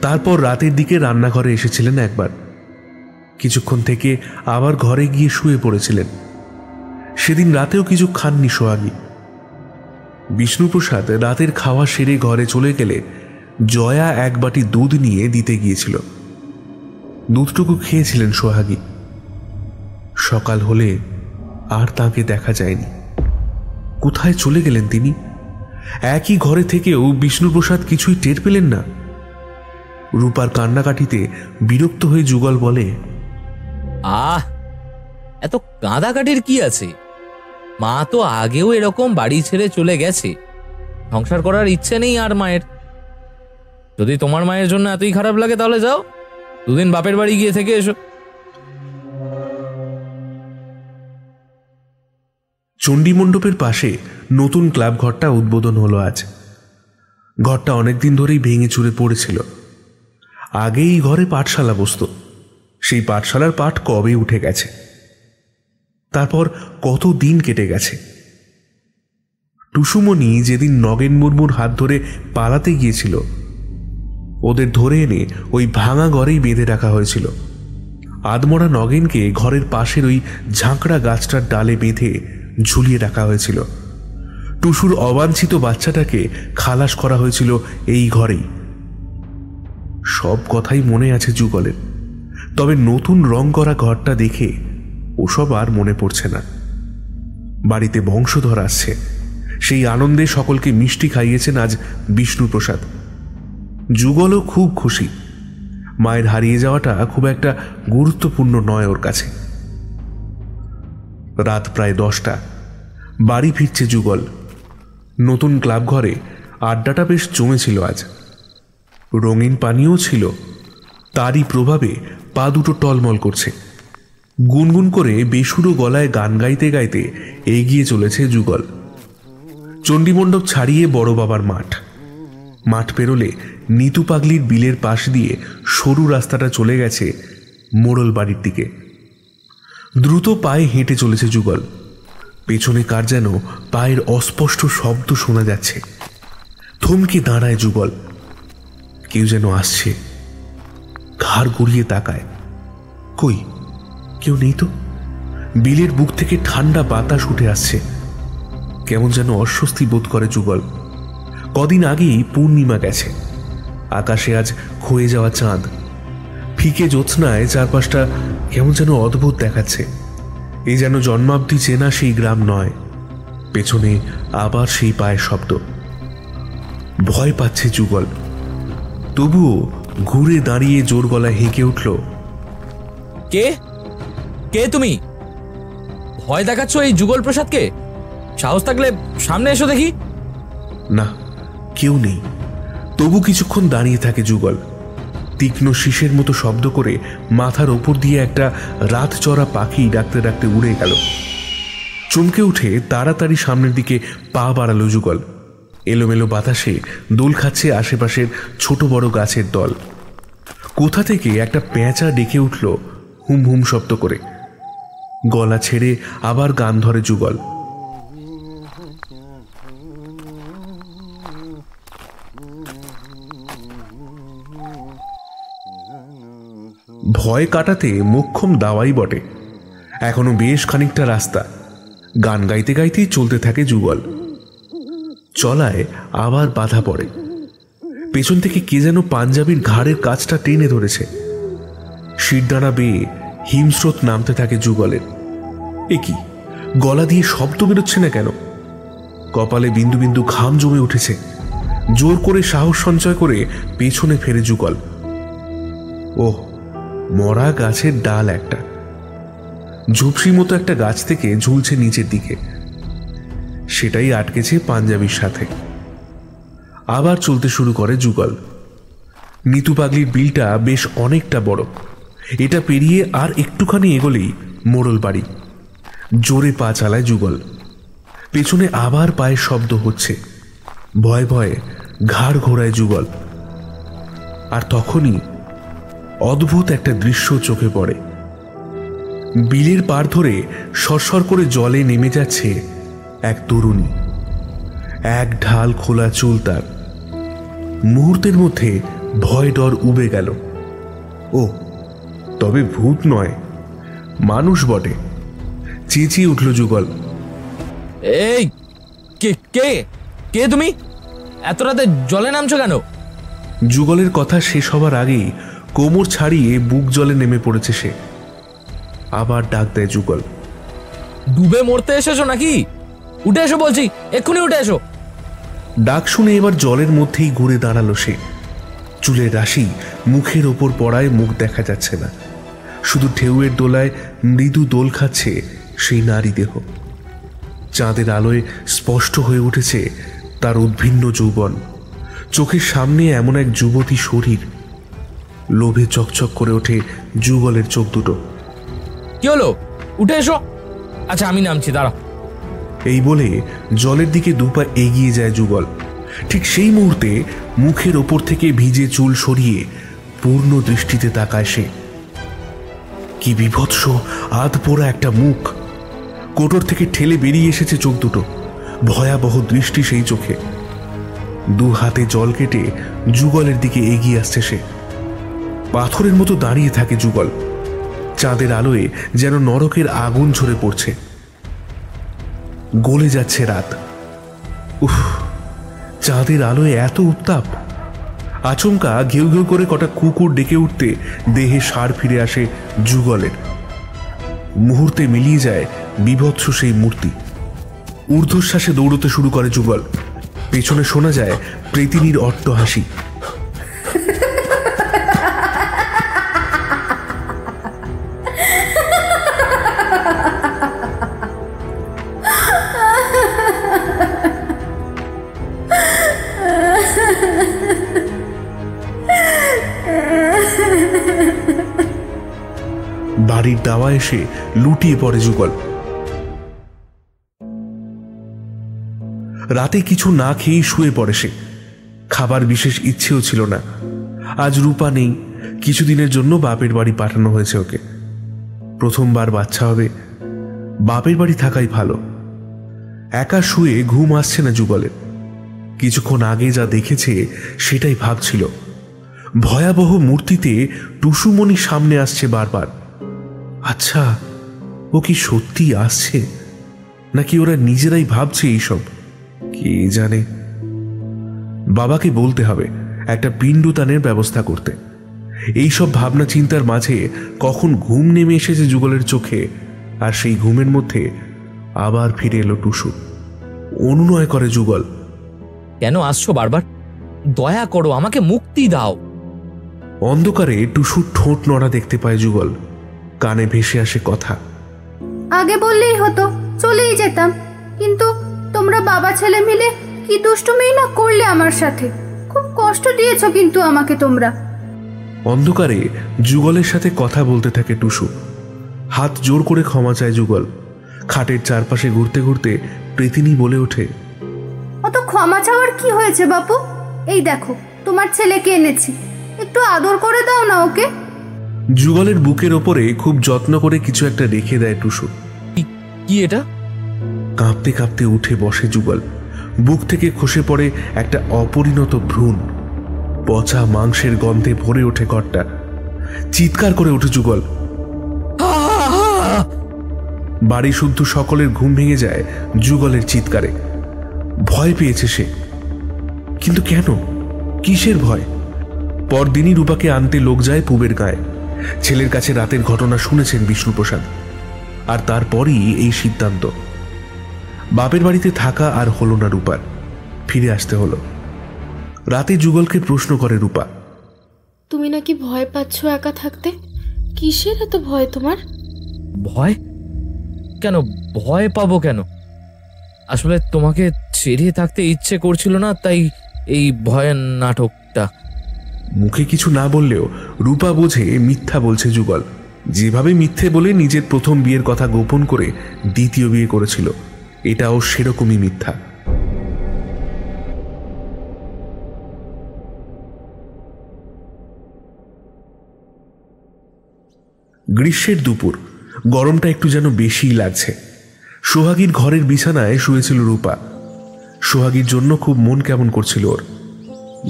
তারপর রাতের দিকে রান্নাঘরে এসেছিলেন একবার, কিছুক্ষণ থেকে আবার ঘরে গিয়ে শুয়ে পড়েছিলেন। সেদিন রাতেও কিছু খাননি সোহাগী। বিষ্ণুপ্রসাদ রাতের খাওয়া সেরে ঘরে চলে গেলে জয়া এক বাটি দুধ নিয়ে দিতে গিয়েছিল। দুধটুকু খেয়েছিলেন সোহাগী। সকাল হলে আর তাকে দেখা যায়নি। কোথায় চলে গেলেন তিনি? একই ঘরে থেকেও বিষ্ণুপ্রসাদ কিছুই টের পেলেন না। রূপার কান্নাকাটিতে বিরক্ত হয়ে যুগল বলে, এত কাঁদাকাটির কি আছে? মা তো আগেও এরকম বাড়ি ছেড়ে চলে গেছে। সংসার করার ইচ্ছে নেই আর মায়ের। যদি তোমার মায়ের জন্য এতই খারাপ লাগে তাহলে যাও, দুদিন বাপের বাড়ি গিয়ে থেকে এসো। চণ্ডীমণ্ডপের পাশে নতুন ক্লাব ঘরটা উদ্বোধন হলো আজ। ঘরটা অনেকদিন ধরেই ভেঙে চুরে পড়েছিল। আগে এই ঘরে পাঠশালা বসত। সেই পাঠশালার পাঠ কবে উঠে গেছে। তারপর কত দিন কেটে গেছে। টুসুমণি যেদিন নগেন মুর্মুর হাত ধরে পালাতে গিয়েছিল, ওদের ধরে এনে ওই ভাঙা ঘরেই বেঁধে রাখা হয়েছিল। আদমরা নগেনকে ঘরের পাশের ওই ঝাঁকড়া গাছটার ডালে বেঁধে ঝুলিয়ে রাখা হয়েছিল। টুসুর অবাঞ্ছিত বাচ্চাটাকে খালাস করা হয়েছিল এই ঘরেই। সব কথাই মনে আছে যুগলের, তবে নতুন রং করা ঘরটা দেখে ওসব আর মনে পড়ছে না। বাড়িতে বংশধর আসছে, সেই আনন্দে সকলকে মিষ্টি খাইয়েছেন আজ বিষ্ণুপ্রসাদ। যুগলও খুব খুশি। মায়ের হারিয়ে যাওয়াটা খুব একটা গুরুত্বপূর্ণ নয় ওর কাছে। রাত প্রায় 10টা। বাড়ি ফিরছে যুগল। নতুন ক্লাব ঘরে আড্ডাটা বেশ জমেছিল আজ। রঙিন পানীয় ছিল, তারই প্রভাবে পা দুটো টলমল করছে। গুনগুন করে বেসুরো গলায় গান গাইতে গাইতে এগিয়ে চলেছে যুগল। চণ্ডীমণ্ডপ ছাড়িয়ে বড় বাবার মাঠ। মাঠ পেরোলে নিতু পাগলির বিলের পাশ দিয়ে সরু রাস্তাটা চলে গেছে মোড়ল বাড়ির দিকে। দ্রুত পায়ে হেঁটে চলেছে যুগল। পেছনে কার যেন পায়ের অস্পষ্ট শব্দ শোনা যাচ্ছে। থমকে দাঁড়ায় যুগল। কেউ যেন আসছে। ঘাড় গড়িয়ে তাকায়, কই কেউ নেই তো। বিলের বুক থেকে ঠান্ডা বাতাস উঠে আসছে। কেমন যেন অস্বস্তি বোধ করে যুগল। কদিন আগেই পূর্ণিমা গেছে। আকাশে আজ ক্ষয়ে যাওয়া চাঁদ। ফিকে জ্যোৎস্নায় চারপাশটা কেমন যেন অদ্ভুত দেখাচ্ছে। এ যেন জন্মাব্দি চেনা সেই গ্রাম নয়। পেছনে আবার সেই পায়ের শব্দ। ভয় পাচ্ছে যুগল, তবুও ঘুরে দাঁড়িয়ে জোর গলায় হেঁকে উঠল, কে কে তুমি? ভয় দেখাচ্ছ এই যুগল প্রসাদকে? সাহস থাকলে সামনে এসো দেখি। না, কেউ নেই। তবু কিছুক্ষণ দাঁড়িয়ে থাকে যুগল। তীক্ষ্ণ শীষের মতো শব্দ করে মাথার ওপর দিয়ে একটা রাত চড়া পাখি ডাকতে ডাকতে উড়ে গেল। চমকে উঠে তাড়াতাড়ি সামনের দিকে পা বাড়ালো যুগল। এলোমেলো বাতাসে দোল খাচ্ছে আশেপাশের ছোট বড় গাছের দল। কোথা থেকে একটা পেঁচা ডেকে উঠল হুম হুম শব্দ করে। গলা ছেড়ে আবার গান ধরে যুগল। ভয় কাটাতে মোক্ষম দাওয়াই বটে। এখনো বেশ খানিকটা রাস্তা। গান গাইতে গাইতেই চলতে থাকে যুগল। চলায় আবার বাধা পড়ে। পেছন থেকে কে যেন পাঞ্জাবির ঘাড়ের কাছটা টেনে ধরেছে। শিরদাঁড়া বেয়ে হিমস্রোত নামতে থাকে যুগলের। এ কি, গলা দিয়ে শব্দ বেরোচ্ছে না কেন? কপালে বিন্দু বিন্দু ঘাম জমে উঠেছে। জোর করে সাহস সঞ্চয় করে পেছনে ফেরে যুগল। ওহ, মরা গাছের ডাল একটা, ঝুপসি মতো একটা গাছ থেকে ঝুলছে নিচের দিকে। সেটাই আটকেছে পাঞ্জাবির সাথে। আবার চলতে শুরু করে যুগল। নিতু পাগলির বিলটা বেশ অনেকটা বড়। এটা পেরিয়ে আর একটুখানি এগোলেই মোড়ল বাড়ি। জোরে পা চালায় যুগল। পেছনে আবার পায়ের শব্দ হচ্ছে। ভয়ে ভয়ে ঘাড় ঘোরায় যুগল। আর তখনই অদ্ভুত একটা দৃশ্য চোখে পড়ে। বিলের পাড় ধরে সরসর করে জলে নেমে যাচ্ছে এক তরুণী। এক ঢাল খোলা চুল তার। মুহূর্তের মধ্যে ভয় ডর উবে গেল। ও, তবে ভূত নয়, মানুষ বটে। চেঁচিয়ে উঠল যুগল। এই কে কে কে তুমি? এত রাতে জলে নামছো কেন? যুগলের কথা শেষ হবার আগেই কোমর ছাড়িয়ে বুক জলে নেমে পড়েছে সে। আবার ডাক দেয় যুগল। ডুবে মরতে এসেছো নাকি? উঠে এসো বলছি, এক্ষুনি উঠে এসো। ডাক শুনে এবার জলের মধ্যেই ঘুরে দাঁড়ালো সে। চুলের রাশি মুখের ওপর পড়ায় মুখ দেখা যাচ্ছে না। শুধু ঢেউয়ের দোলায় মৃদু দোল খাচ্ছে সেই নারী দেহ। চাঁদের আলোয় স্পষ্ট হয়ে উঠেছে তার উদ্ভিন্ন যৌবন। চোখের সামনে এমন এক যুবতী শরীর। লোভে চকচক করে ওঠে যুগলের চোখ দুটো। কি হলো? উঠে এসো। আচ্ছা, আমি নামছি, দাঁড়াও। এই বলে জলের দিকে দুপা এগিয়ে যায় যুগল। ঠিক সেই মুহূর্তে মুখের ওপর থেকে ভিজে চুল সরিয়ে পূর্ণ দৃষ্টিতে তাকায় সে। কি বিভৎস আধপোড়া একটা মুখ। কোটর থেকে ঠেলে বেরিয়ে এসেছে চোখ দুটো। ভয়াবহ দৃষ্টি সেই চোখে। দু হাতে জল কেটে যুগলের দিকে এগিয়ে আসছে সে। পাথরের মতো দাঁড়িয়ে থাকে যুগল। চাঁদের আলোয় যেন নরকের আগুন ঝরে পড়ছে। গলে যাচ্ছে রাত। উফ, চাঁদের আলোয় এত উত্তাপ! আচমকা ঘেউ ঘেউ করে কটা কুকুর ডেকে উঠতে দেহে সার ফিরে আসে যুগলের। মুহূর্তে মিলিয়ে যায় বিভৎস সেই মূর্তি। ঊর্ধ্বশ্বাসে দৌড়তে শুরু করে যুগল। পেছনে শোনা যায় প্রেতিনীর অট্টহাসি। বাড়ির দাওয়া এসে লুটিয়ে পড়ে যুগল। রাতে কিছু না খেয়েই শুয়ে পড়ে সে। খাবার বিশেষ ইচ্ছেও ছিল না। আজ রূপা নেই। কিছুদিনের জন্য বাপের বাড়ি পাঠানো হয়েছে ওকে। প্রথমবার বাচ্চা হবে। বাপের বাড়ি থাকাই ভালো। একা শুয়ে ঘুম আসছে না যুগলের। কিছুক্ষণ আগে যা দেখেছে সেটাই ভাবছিল। ভয়াবহ মূর্তিতে টুসুমণি সামনে আসছে বারবার। আচ্ছা, ও কি সত্যি আসছে নাকি ওরা নিজেরাই ভাবছে এইসব? কে জানে। বাবাকে বলতে হবে একটা পিণ্ডদানের ব্যবস্থা করতে। এইসব ভাবনা চিন্তার মাঝে কখন ঘুম নেমে এসেছে যুগলের চোখে। আর সেই ঘুমের মধ্যে আবার ফিরে এলো টুসু। অনুনয় করে যুগল। কেন আসছো বারবার? দয়া করো, আমাকে মুক্তি দাও। অন্ধকারে টুসুর ঠোঁট নড়া দেখতে পায় যুগল। কানে ভেসে আসে কথা। আগে বললেই হতো, চলেই যেতাম। কিন্তু তোমরা বাবা ছেলে মিলে কি দুষ্টুমি না করলে আমার সাথে। খুব কষ্ট দিয়েছো কিন্তু আমাকে তোমরা। অন্ধকারে যুগলের সাথে কথা বলতে থাকে টুসু। হাত জোর করে ক্ষমা চায় যুগল। খাটের চারপাশে ঘুরতে ঘুরতে প্রেতিনী বলে ওঠে, অত ক্ষমা চাওয়ার কি হয়েছে বাপু? এই দেখো তোমার ছেলেকে এনেছি, একটু আদর করে দাও না ওকে। যুগলের বুকের ওপরে খুব যত্ন করে কিছু একটা রেখে দেয় টুসু। কি এটা? কাঁপতে কাঁপতে উঠে বসে যুগল। বুক থেকে খসে পড়ে একটা অপরিণত ভ্রূণ। পচা মাংসের গন্ধে ভরে ওঠে ঘরটা। চিৎকার করে ওঠে যুগল। বাড়ি শুদ্ধ সকলের ঘুম ভেঙে যায় যুগলের চিৎকারে। ভয় পেয়েছে সে, কিন্তু কেন, কিসের ভয়? পরদিনই রূপাকে আনতে লোক যায় পুবের গায়ে। ছেলের কাছে রাতের ঘটনা শুনেছেন বিষ্ণুপ্রসাদ, আর তারপরই এই সিদ্ধান্ত। বাপের বাড়িতে থাকা আর হলো না রূপার, ফিরে আসতে হলো। রাতে যুগলকে প্রশ্ন করে রূপা, তুমি নাকি ভয় পাচ্ছ একা থাকতে, কিসের এত ভয় তোমার? ভয় কেন? ভয় পাবো কেন? আসলে তোমাকে ছেড়ে থাকতে ইচ্ছে করছিল না, তাই এই ভয়ের নাটকটা। মুখে কিছু না বললেও রূপা বোঝে মিথ্যা বলছে যুগল। যেভাবে মিথ্যে বলে নিজের প্রথম বিয়ের কথা গোপন করে দ্বিতীয় বিয়ে করেছিল, এটাও সেরকমই মিথ্যা। গ্রীষ্মের দুপুর, গরমটা একটু যেন বেশিই লাগছে। সোহাগীর ঘরের বিছানায় শুয়েছিল রূপা। সোহাগীর জন্য খুব মন কেমন করছিল ওর।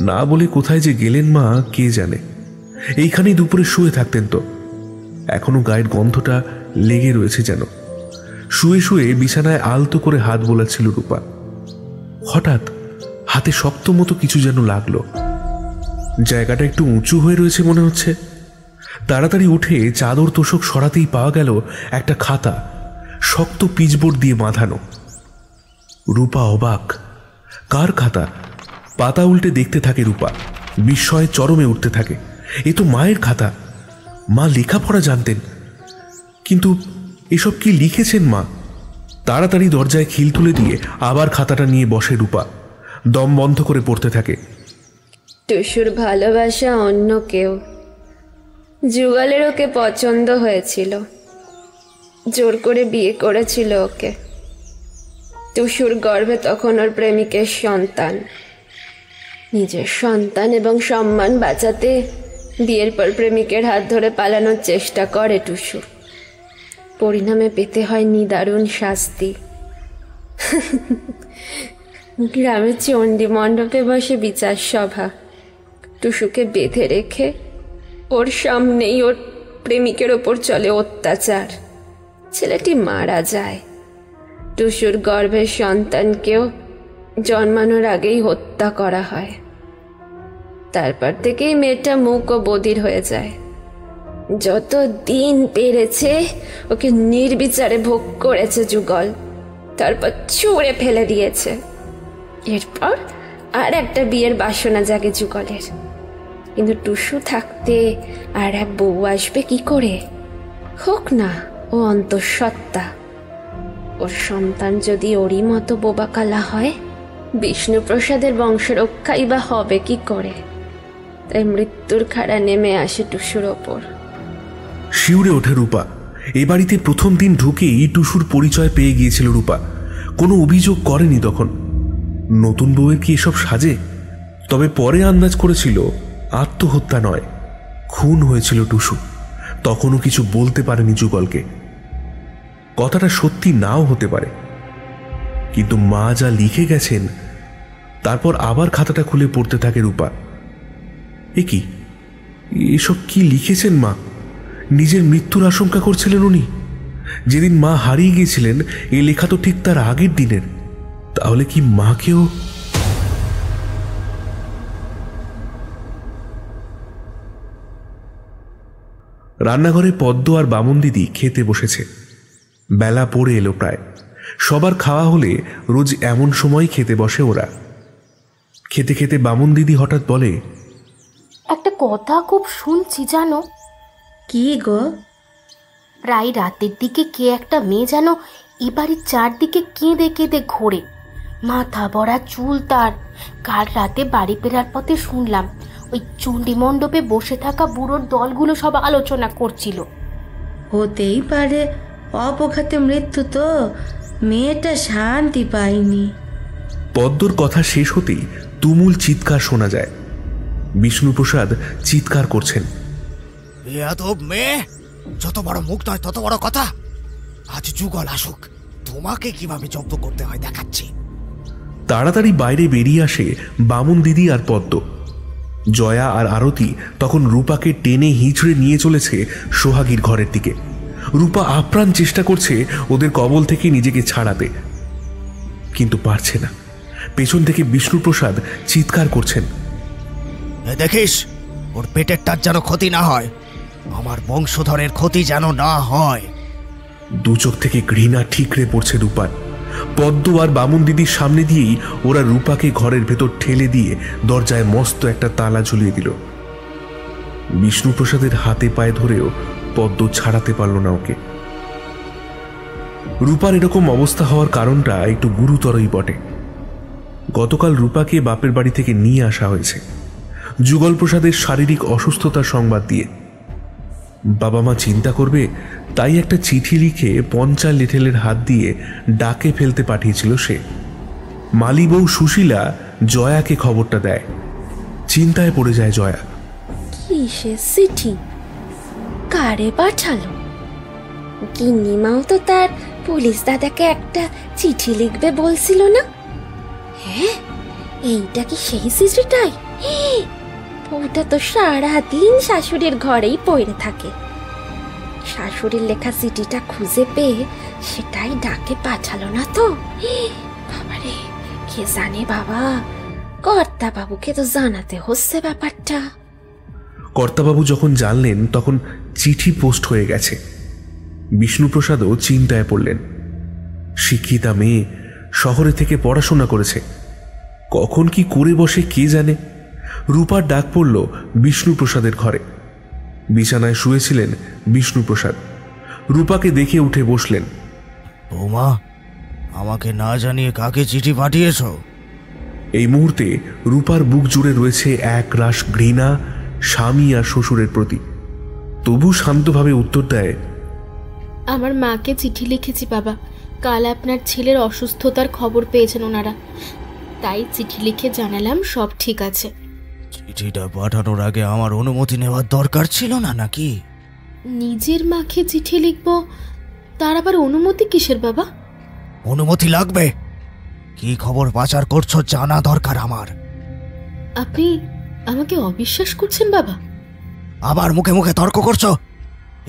না বলে কোথায় যে গেলেন মা কে জানে। এইখানেই দুপুরে শুয়ে থাকতেন তো, এখনো গায়ের গন্ধটা লেগে রয়েছে যেন। শুয়ে শুয়ে বিছানায় আলতো করে হাত বোলাচ্ছিল রূপা। হঠাৎ হাতে শক্ত মতো কিছু যেন লাগলো। জায়গাটা একটু উঁচু হয়ে রয়েছে মনে হচ্ছে। তাড়াতাড়ি উঠে চাদর তোষক সরাতেই পাওয়া গেল একটা খাতা, শক্ত পিচবোর্ড দিয়ে বাঁধানো। রূপা অবাক, কার খাতা? পাতা উল্টে দেখতে থাকে রূপা, বিস্ময়ে চরমে উঠতে থাকে। এ তো মায়ের খাতা। মা লেখাপড়া জানতেন, কিন্তু এসব কি লিখেছেন মা? তাড়াতাড়ি দরজায় খিল তুলে দিয়ে আবার খাতাটা নিয়ে বসে রূপা। দম বন্ধ করে পড়তে থাকে। টুসুর ভালোবাসা অন্য কেউ। যুগলের ওকে পছন্দ হয়েছিল, জোর করে বিয়ে করেছিল ওকে। টুসুর গর্ভে তখন ওর প্রেমিকের সন্তান। নিজের সন্তান এবং সম্মান বাঁচাতে বিয়ের পর প্রেমিকের হাত ধরে পালানোর চেষ্টা করে টুসু। পরিণামে পেতে হয় নিদারুণ শাস্তি। গ্রামের চণ্ডী মণ্ডপে বসে বিচার সভা। টুসুকে বেঁধে রেখে ওর সামনেই ওর প্রেমিকের ওপর চলে অত্যাচার। ছেলেটি মারা যায়। টুসুর গর্ভের সন্তানকেও জন্মানোর আগেই হত্যা করা হয়। তারপর থেকেই মেয়েটা মুখ ও বধির হয়ে যায়। যত দিন পেরেছে ওকে নির্বিচারে ভোগ করেছে যুগল, তারপর ছুঁড়ে ফেলে দিয়েছে। এরপর আর একটা বিয়ের বাসনা জাগে যুগলের, কিন্তু টুসু থাকতে আর এক বউ আসবে কি করে? হোক না ও অন্তঃসত্ত্বা। ওর সন্তান যদি ওরই মতো বোবাকালা হয়, বিষ্ণুপ্রসাদের বংশরক্ষাই বা হবে কি করে? তাই মৃত্যুর খাড়া নেমে আসে টুসুর ওপর। শিউরে ওঠে রূপা। এ বাড়িতে প্রথম দিন ঢুকেই টুসুর পরিচয় পেয়ে গিয়েছিল রূপা। কোনো অভিযোগ করেনি তখন। নতুন বউয়ের কি এসব সাজে? তবে পরে আন্দাজ করেছিল আত্মহত্যা নয়, খুন হয়েছিল টুসু। তখনও কিছু বলতে পারেনি যুগলকে। কথাটা সত্যি নাও হতে পারে, কিন্তু মা যা লিখে গেছেন। তারপর আবার খাতাটা খুলে পড়তে থাকে রূপা। এ কি, এসব কি লিখেছেন মা? নিজের মৃত্যুর আশঙ্কা করছিলেন উনি? যেদিন মা হারিয়ে গিয়েছিলেন এই লেখা তো ঠিক তার আগের দিনের। তাহলে কি মাকেও? রান্নাঘরে পদ্ম আর বামন দিদি খেতে বসেছে। বেলা পড়ে এলো প্রায়। সবার খাওয়া হলে রোজ এমন সময় খেতে বসে ওরা। খেতে খেতে বামন দিদি হঠাৎ বলে, একটা কথা খুব শুনছি জানো। কি গো? প্রায় রাতের দিকে কে একটা মেয়ে যেন এ বাড়ির চারদিকে কেঁদে কেঁদে ঘোরে, মাথা ভরা চুল তার। কাল রাতে বাড়ি ফেরার পথে শুনলাম ওই চণ্ডী মণ্ডপে বসে থাকা বুড়োর দলগুলো সব আলোচনা করছিল। হতেই পারে অপঘাতে মৃত্যু, তো মেয়েটা শান্তি পায়নি। পদ্মর কথা শেষ হতেই তুমুল চিৎকার শোনা যায়। বিষ্ণুপ্রসাদ চিৎকার করছেন, বেয়াদব মেয়ে, যত বড় মুখ নয় তত বড় কথা। আজ যুগল আসুক, তোমাকে কিভাবে জব্দ করতে হয় দেখাচ্ছি। তাড়াতাড়ি বাইরে বেরিয়ে আসে বামন দিদি আর পদ্ম। জয়া আর আরতি তখন রূপাকে টেনে হিঁচড়ে নিয়ে চলেছে সোহাগীর ঘরের দিকে। রূপা আপ্রাণ চেষ্টা করছে ওদের কবল থেকে নিজেকে ছাড়াতে, কিন্তু পারছে না। পেছন থেকে বিষ্ণুপ্রসাদ চিৎকার করছেন, দেখিস ওর পেটেরটার যেন ক্ষতি না হয়, আমার বংশধরের ক্ষতি যেন না হয়। দু চোখ থেকে ঘৃণা ঠিকরে পড়ছে রূপার। পদ্ম আর বামুন দিদির সামনে দিয়েই ওরা রূপাকে ঘরের ভেতর ঠেলে দিয়ে দরজায় মস্ত একটা তালা ঝুলিয়ে দিল। বিষ্ণুপ্রসাদের হাতে পায়ে ধরেও পদ্ম ছাড়াতে পারল না ওকে। রূপার এরকম অবস্থা হওয়ার কারণটা একটু গুরুতরই বটে। গতকাল রূপাকে বাপের বাড়ি থেকে নিয়ে আসা হয়েছে যুগল প্রসাদের শারীরিক অসুস্থতার সংবাদ দিয়ে। বাবা মা চিন্তা করবে তাই একটা চিঠি লিখে পঞ্চা লেঠেলের হাত দিয়ে ডাকে ফেলতে পাঠিয়েছিল সে। মালি বউ সুশীলা জয়াকে খবরটা দেয়। চিন্তায় পড়ে যায় জয়া। কিসের চিঠি? কারে পাঠালো? গিন্নিমাও তো তার পুলিশ দাদাকে একটা চিঠি লিখবে বলছিল না? হ্যাঁ, এইটা কি সেই চিঠিটাই? ওটা তো সারাদিন শাশুড়ির ঘরেই পড়ে থাকে। শাশুড়ির লেখা চিঠিটা খুঁজে পেয়ে সেটাই ডাকে পাঠালো না তো? বাবারে, কে জানে বাবা, কর্তা বাবুকে তো জানাতে হচ্ছে ব্যাপারটা। কর্তাবাবু যখন জানলেন তখন চিঠি পোস্ট হয়ে গেছে। বিষ্ণুপ্রসাদও চিন্তায় পড়লেন। শিক্ষিতা মেয়ে, শহরে থেকে পড়াশোনা করেছে, কখন কি করে বসে কে জানে। রূপার ডাক পড়ল বিষ্ণুপ্রসাদের ঘরে। বিছানায় শুয়েছিলেন বিষ্ণুপ্রসাদ। রূপাকে দেখে উঠে বসলেন। বৌমা, আমাকে না জানিয়ে কাকে চিঠি পাঠিয়েছ? এই মুহূর্তে রূপার বুক জুড়ে রয়েছে এক রাশ ঘৃণা স্বামী আর শ্বশুরের প্রতি। তবু শান্তভাবে উত্তর দেয়, আমার মাকে চিঠি লিখেছি বাবা। কাল আপনার ছেলের অসুস্থতার খবর পেয়েছেন ওনারা, তাই চিঠি লিখে জানালাম সব ঠিক আছে। চিঠিটা পাঠানোর আগে আমার অনুমতি নেওয়ার দরকার ছিল না নাকি? নিজের মাকে চিঠি লিখব, তার আবার অনুমতি কিসের বাবা? অনুমতি লাগবে। কি খবর পাচার করছো জানা দরকার আমার। আপনি আমাকে অবিশ্বাস করছেন বাবা? আবার মুখে মুখে তর্ক করছো?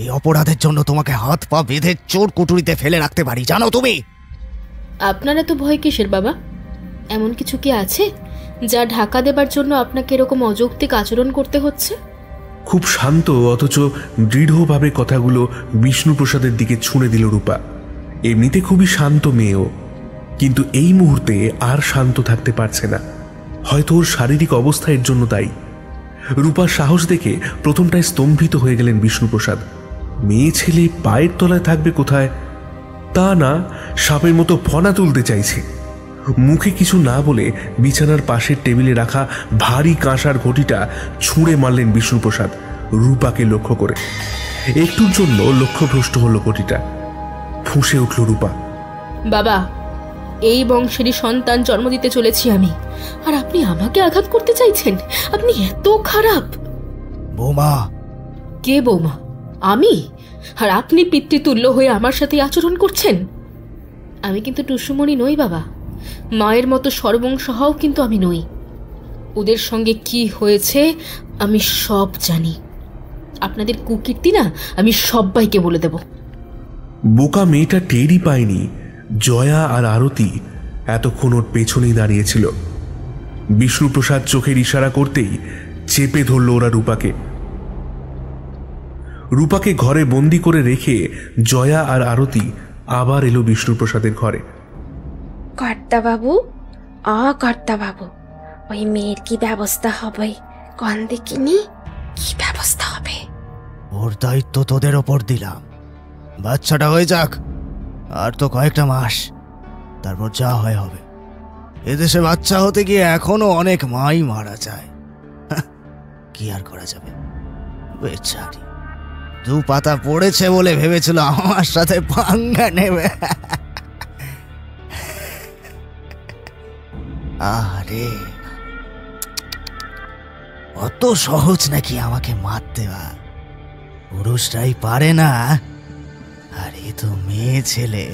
এই অপরাধের জন্য তোমাকে হাত পা বেঁধে চোর কুটুরিতে ফেলে রাখতে পারি, জানো তুমি? আপনারা তো ভয় কিসের বাবা? এমন কিছু কি আছে যা ঢাকা দেবার জন্য আপনাকে এরকম অযৌক্তিক আচরণ করতে হচ্ছে? খুব শান্ত অথচ দৃঢ়ভাবে কথাগুলো বিষ্ণুপ্রসাদের দিকে ছুঁড়ে দিল রূপা। এমনিতে খুবই শান্ত মেয়েও, কিন্তু এই মুহূর্তে আর শান্ত থাকতে পারছে না। হয়তো ওর শারীরিক অবস্থা এর জন্য দায়ী। রূপার সাহস দেখে প্রথমটায় স্তম্ভিত হয়ে গেলেন বিষ্ণুপ্রসাদ। মেয়ে ছেলে পায়ের তলায় থাকবে কোথায়? তা না, সাপের মতো ফনা তুলতে চাইছে। মুখে কিছু না বলে বিছানার পাশের টেবিলে রাখা ভারী কাঁসার ঘটিটা ছুঁড়ে মারলেন বিষ্ণুপ্রসাদ রূপাকে লক্ষ্য করে। একটুর জন্য লক্ষ্যভ্রষ্ট হলো ঘটিটা। ফুঁসে উঠল রূপা, বাবা, এই বংশেরই সন্তান জন্ম দিতে চলেছি আমি, আর আপনি আমাকে আঘাত করতে চাইছেন? আপনি এত খারাপ। বৌমা। কে বৌমা? আমি? আর আপনি পিতৃতুল্য হয়ে আমার সাথে আচরণ করছেন? আমি কিন্তু টুসুমণি নই বাবা। মায়ের মতো সর্বংশ হও কিন্তু আমি নই। ওদের সঙ্গে কি হয়েছে আমি সব জানি। আপনাদের কুকীর্তি না আমি সবাইকে বলে দেব। বোকা মেয়েটা টেরই পায়নি জয়া আর আরতি এতক্ষণ ওর পেছনেই দাঁড়িয়েছিল। বিষ্ণুপ্রসাদ চোখের ইশারা করতেই চেপে ধরল ওরা রূপাকে। রূপাকে ঘরে বন্দি করে রেখে জয়া আর আরতি আবার এলো বিষ্ণুপ্রসাদের ঘরে। কর্তাবাবু, কর্তাবাবু, ওই মেয়ের কি ব্যবস্থা হবে? কোন দেখিনি কি ব্যবস্থা হবে? ওর দায়িত্ব তোদের ওপর দিলাম। বাচ্চাটা হয়ে যাক, আর তো কয়েকটা মাস, তারপর যা হয় হবে। এদেশে বাচ্চা হতে গিয়ে এখনো অনেক মাই মারা যায়, কি আর করা যাবে। বেচারি দু পাতা পড়েছে বলে ভেবেছিল আমার সাথে পাঙ্গা নেবে। আরে অত সহজ নাকি আমাকে মার দেওয়া? পুরুষরাই পারে না, আর এ তো মেয়ে ছেলে।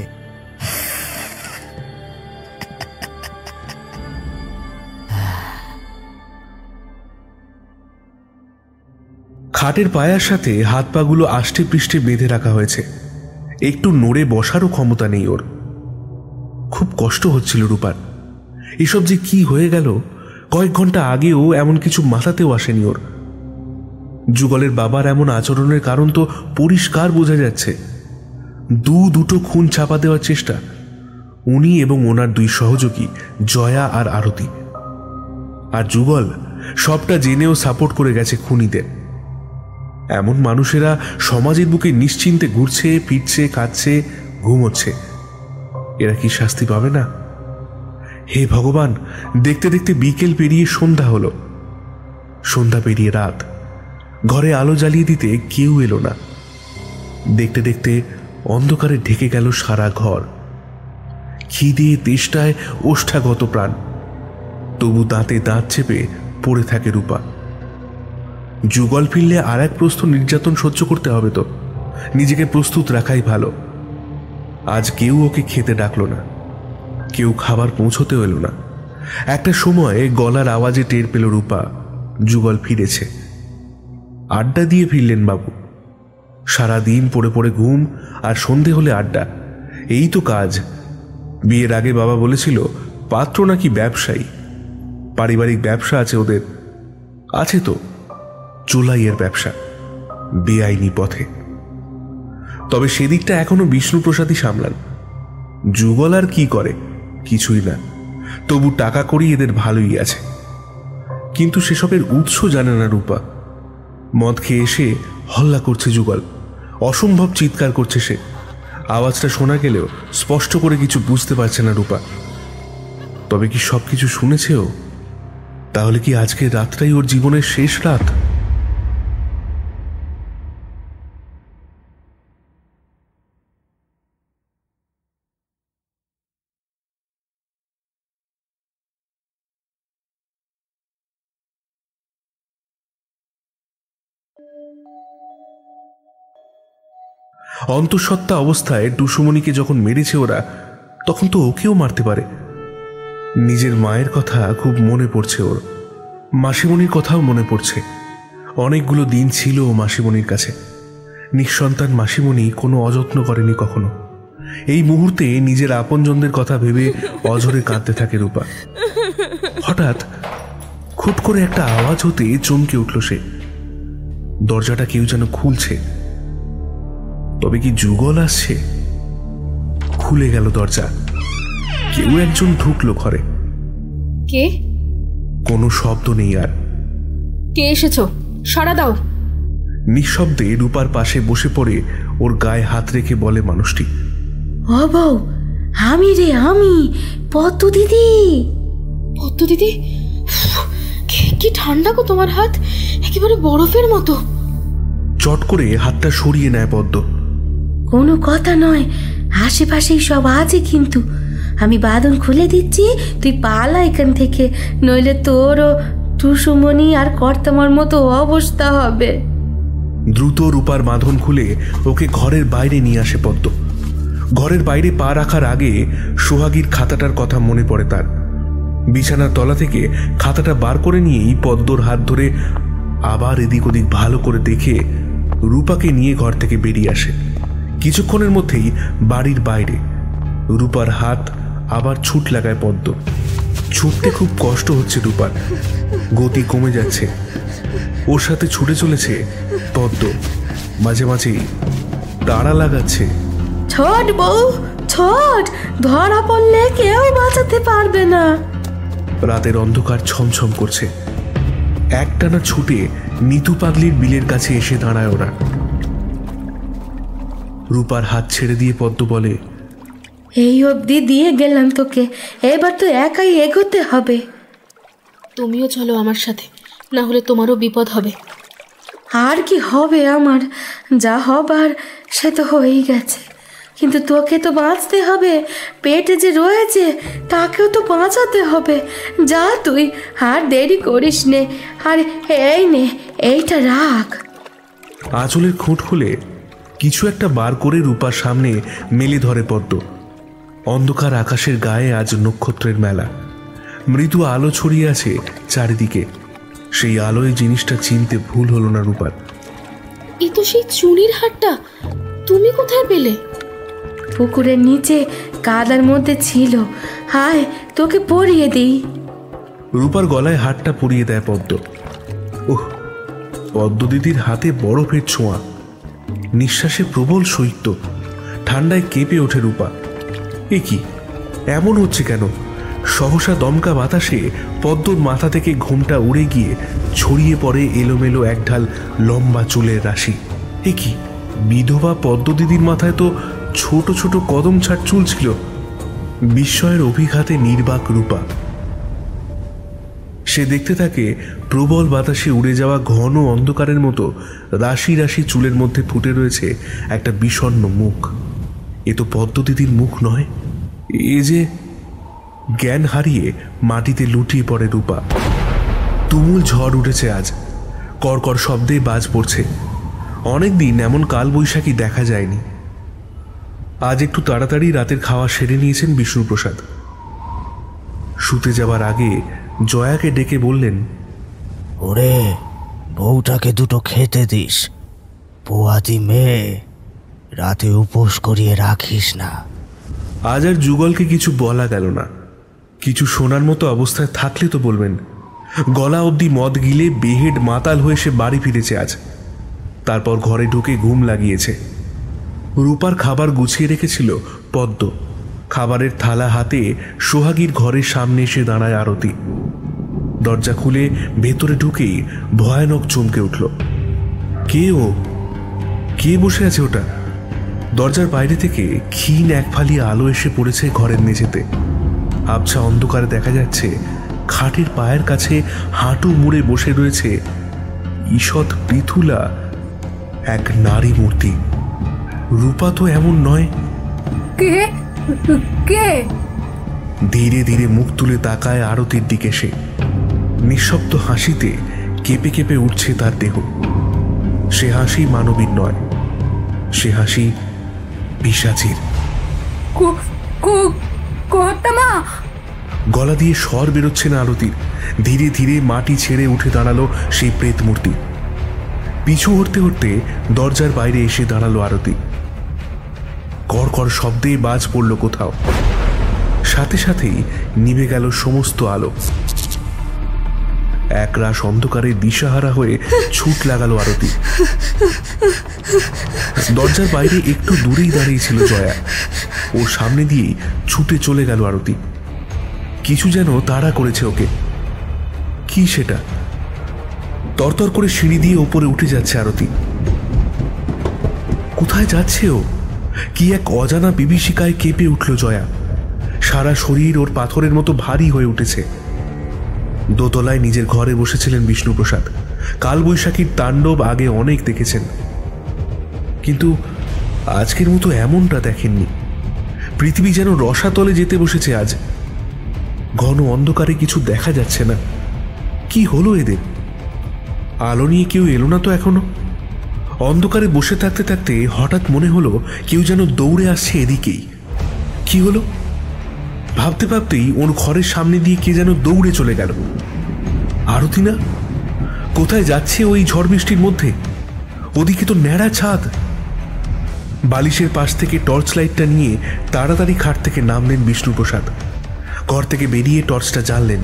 খাটের পায়ার সাথে হাত পাগুলো আষ্টে পৃষ্ঠে বেঁধে রাখা হয়েছে, একটু নড়ে বসারও ক্ষমতা নেই ওর। খুব কষ্ট হচ্ছিল রূপার। এসব যে কি হয়ে গেল, কয়েক ঘন্টা আগেও এমন কিছু মাথাতেও আসেনি ওর। যুগলের বাবার এমন আচরণের কারণ তো পরিষ্কার বোঝা যাচ্ছে। দুটো খুন চাপা দেওয়ার চেষ্টা, উনি এবং ওনার দুই সহযোগী জয়া আর আরতি। আর যুগল সবটা জেনেও সাপোর্ট করে গেছে খুনিদের। এমন মানুষেরা সমাজের বুকে নিশ্চিন্তে ঘুরছে, ফিরছে, খাচ্ছে, ঘুমোচ্ছে। এরা কি শাস্তি পাবে না? হে ভগবান! দেখতে দেখতে বিকেল পেরিয়ে সন্ধ্যা হলো, সন্ধ্যা পেরিয়ে রাত। ঘরে আলো জ্বালিয়ে দিতে কেউ এলো না। দেখতে দেখতে অন্ধকারে ঢেকে গেল সারা ঘর। খিদে তেষ্টায় ওষ্ঠাগত প্রাণ, তবু দাঁতে দাঁত চেপে পড়ে থাকে রূপা। যুগল ফিরলে আর এক প্রস্থ নির্যাতন সহ্য করতে হবে তো, নিজেকে প্রস্তুত রাখাই ভালো। আজ কেউ ওকে খেতে ডাকলো না, কেউ খাবার পৌঁছতেও এলো না। একটা সময় গলার আওয়াজে টের পেল রূপা যুগল ফিরেছে। আড্ডা দিয়ে ফিরলেন বাবু। সারাদিন পড়ে পড়ে ঘুম, আর সন্ধে হলে আড্ডা, এই তো কাজ। বিয়ের আগে বাবা বলেছিল পাত্র নাকি ব্যবসায়ী, পারিবারিক ব্যবসা আছে ওদের। আছে তো, চোলাইয়ের ব্যবসা, বেআইনি পথে। তবে সেদিকটা এখনো বিষ্ণুপ্রসাদই সামলান। যুগল আর কি করে? কিছুই না। তবু টাকা করি এদের ভালোই আছে। কিন্তু সেসবের উৎস জানে না রূপা। মদ খেয়ে এসে হল্লা করছে যুগল, অসম্ভব চিৎকার করছে সে। আওয়াজটা শোনা গেলেও স্পষ্ট করে কিছু বুঝতে পারছে না রূপা। তবে কি সবকিছু শুনেছেও? তাহলে কি আজকের রাতটাই ওর জীবনের শেষ রাত? অন্তঃসত্ত্বা অবস্থায় টুসুমণিকে যখন মেরেছে ওরা, তখন তো ওকেও মারতে পারে। নিজের মায়ের কথা খুব মনে পড়ছে ওর, মাসিমণির কথাও মনে পড়ছে। অনেকগুলো দিন ছিল ও মাসিমণির কাছে। নিঃসন্তান মাসিমণি কোনো অযত্ন করেনি কখনো। এই মুহূর্তে নিজের আপনজনদের কথা ভেবে অঝরে কাঁদতে থাকে রূপা। হঠাৎ খুট করে একটা আওয়াজ হতে চমকে উঠল সে। দরজাটা কেউ যেন খুলছে। তবে কি যুগল আসছে? খুলে গেল দরজা। কেউ একজন ঢুকলো ঘরে। কে? কোনো শব্দ নেই আর। কে এসেছো? সাড়া দাও। নিঃশব্দে রূপার পাশে বসে পড়ে ওর গায়ে হাত রেখে বলে মানুষটি, ও বউ, আমি রে, আমি পদ্ম দিদি। পদ্ম দিদি? কি ঠান্ডা গো তোমার হাত, একেবারে বরফের মতো। চট করে হাতটা সরিয়ে নেয় পদ্ম। কোনো কথা নয়, আশেপাশেই সব আছে, কিন্তু আমি বাঁধন খুলে দিচ্ছি, তুই পালা এখান থেকে, নইলে তোরও টুসুমণি আর কর্তামার মতো অবস্থা হবে। দ্রুত রূপার বাঁধন খুলে ওকে ঘরের বাইরে নিয়ে আসে পদ্ম। ঘরের বাইরে পা রাখার আগে সোহাগীর খাতাটার কথা মনে পড়ে তার। বিছানার তলা থেকে খাতাটা বার করে নিয়েই পদ্মর হাত ধরে আবার এদিক ওদিক ভালো করে দেখে রূপাকে নিয়ে ঘর থেকে বেরিয়ে আসে। কিছুক্ষণের মধ্যেই বাড়ির বাইরে রূপার হাত আবার ছুট লাগায় পদ্ম। ছুটতে খুব কষ্ট হচ্ছে রূপার, গতি কমে যাচ্ছে। ওর সাথে ছুটে চলেছে পদ্ম, মাঝে মাঝেই তাড়া লাগাচ্ছে। ছোট বউ ছোট, ধরা পড়লে কেউ বাঁচাতে পারবে না। রাতের অন্ধকার ছমছম করছে। একটানা ছুটে নিতু পাগলির বিলের কাছে এসে দাঁড়ায় ওরা। রূপার হাত ছেড়ে দিয়ে পদ্ম বলে, এই অবধি দিয়ে গেলাম তোকে, এবার তো একাই এগোতে হবে। তুমিও চলো আমার সাথে, না হলে তোমারও বিপদ হবে। আর কি হবে আমার? যা হবার সে তো হয়েই গেছে, কিন্তু তোকে তো বাঁচতে হবে। পেটে যে রয়েছে তাকেও তো বাঁচাতে হবে। যা তুই, আর দেরি করিস নে। আর এই নে, এইটা রাখ। আঁচলের খুঁট খুলে কিছু একটা বার করে রূপার সামনে মেলে ধরে পদ্ম। অন্ধকার আকাশের গায়ে আজ নক্ষত্রের মেলা। মৃদু আলো ছড়িয়ে আছে চারিদিকে। সেই আলোয় জিনিসটা চিনতে ভুল হলো না রূপার। এ তো সেই চুনির হারটা, তুমি কোথায় পেলে? পুকুরের নিচে কাদার মধ্যে ছিল, হায় তোকে পরিয়ে দিই। রূপার গলায় হাতটা পরিয়ে দেয় পদ্ম। ওহ, পদ্ম দিদির হাতে বরফের ছোঁয়া, নিঃশ্বাসে প্রবল শৈত্য, ঠান্ডায় কেঁপে ওঠে রূপা। এ কি, এমন হচ্ছে কেন? সহসা দমকা বাতাসে পদ্মর মাথা থেকে ঘোমটা উড়ে গিয়ে ছড়িয়ে পড়ে এলোমেলো এক ঢাল লম্বা চুলের রাশি। এ কি, বিধবা পদ্ম দিদির মাথায় তো ছোট ছোট কদম ছাট চুল ছিল। বিস্ময়ের অভিঘাতে নির্বাক রূপা। সে দেখতে থাকে প্রবল বাতাসে উড়ে যাওয়া ঘন অন্ধকারের মতো রাশি রাশি চুলের মধ্যে ফুটে রয়েছে একটা বিষণ্ণ মুখ। এ তো পদ্ম দিদির মুখ নয়, এ যে... জ্ঞান হারিয়ে মাটিতে লুটিয়ে পড়ে রূপা। তুমুল ঝড় উঠেছে আজ, কড়কড় শব্দে বাজ পড়ছে। অনেকদিন এমন কালবৈশাখী দেখা যায়নি। আজ একটু তাড়াতাড়ি রাতের খাওয়া সেরে নিয়েছেন বিষ্ণুপ্রসাদ। শুতে যাবার আগে জয়াকে ডেকে বললেন, ওরে, বউটাকে দুটো খেতে দিস, পোয়াতি মেয়ে, রাতে উপোস করিয়ে রাখিস না। আজ আর যুগলকে কিছু বলা গেল না। কিছু শোনার মতো অবস্থায় থাকলে তো বলবেন। গলা অবধি মদ গিলে বেহেড মাতাল হয়ে সে বাড়ি ফিরেছে আজ। তারপর ঘরে ঢুকে ঘুম লাগিয়েছে। রূপার খাবার গুছিয়ে রেখেছিল পদ্ম। খাবারের থালা হাতে সোহাগীর ঘরের সামনে এসে দাঁড়ায় আরতি। দরজা খুলে ভেতরে ঢুকেই ভয়ানক চমকে উঠল। কে ও? কে বসে আছে ওটা? দরজার বাইরে থেকে ক্ষীণ এক ফালি আলো এসে পড়েছে ঘরের মেঝেতে। আবছা অন্ধকারে দেখা যাচ্ছে খাটের পায়ের কাছে হাঁটু মুড়ে বসে রয়েছে ঈষৎ পৃথুলা এক নারী মূর্তি। রূপা তো এমন নয়। কে কে? ধীরে ধীরে মুখ তুলে তাকায় আরতির দিকে সে। নিঃশব্দ হাসিতে কেঁপে কেঁপে উঠছে তার দেহ। সে হাসি মানবীর নয়, সে হাসি পিশাচির। কর্তামা! গলা দিয়ে স্বর বেরোচ্ছে না আরতির। ধীরে ধীরে মাটি ছেড়ে উঠে দাঁড়ালো সেই প্রেত মূর্তি। পিছু হটতে হটতে দরজার বাইরে এসে দাঁড়ালো আরতি। কড়কড় শব্দে বাজ পড়ল কোথাও। সাথে সাথেই নিভে গেল সমস্ত আলো। একরাশ অন্ধকারে দিশাহারা হয়ে ছুট লাগালো আরতি। দরজার বাইরে একটু দূরেই দাঁড়িয়েছিল জয়া। ওর সামনে দিয়েই ছুটে চলে গেল আরতি। কিছু যেন তাড়া করেছে ওকে। কি সেটা? তরতর করে সিঁড়ি দিয়ে ওপরে উঠে যাচ্ছে আরতি। কোথায় যাচ্ছে ও? কি এক অজানা বিভীষিকায় কেঁপে উঠল জয়া। সারা শরীর ওর পাথরের মতো ভারী হয়ে উঠেছে। দোতলায় নিজের ঘরে বসেছিলেন বিষ্ণুপ্রসাদ। কালবৈশাখীর তাণ্ডব আগে অনেক দেখেছেন, কিন্তু আজকের মতো এমনটা দেখেননি। পৃথিবী যেন রসাতলে যেতে বসেছে আজ। ঘন অন্ধকারে কিছু দেখা যাচ্ছে না। কি হলো এদের? আলো নিয়ে কেউ এলো না তো এখনো। অন্ধকারে বসে থাকতে থাকতে হঠাৎ মনে হলো কেউ যেন দৌড়ে আসছে এদিকেই। কি হলো? ভাবতে ভাবতেই ওর ঘরের সামনে দিয়ে কে যেন দৌড়ে চলে গেল। আরতি না? কোথায় যাচ্ছে ওই ঝড় বৃষ্টির মধ্যে? ওদিকে তো ন্যাড়া ছাদ। বালিশের পাশ থেকে টর্চ লাইটটা নিয়ে তাড়াতাড়ি খাট থেকে নামলেন বিষ্ণুপ্রসাদ। ঘর থেকে বেরিয়ে টর্চটা জ্বাললেন।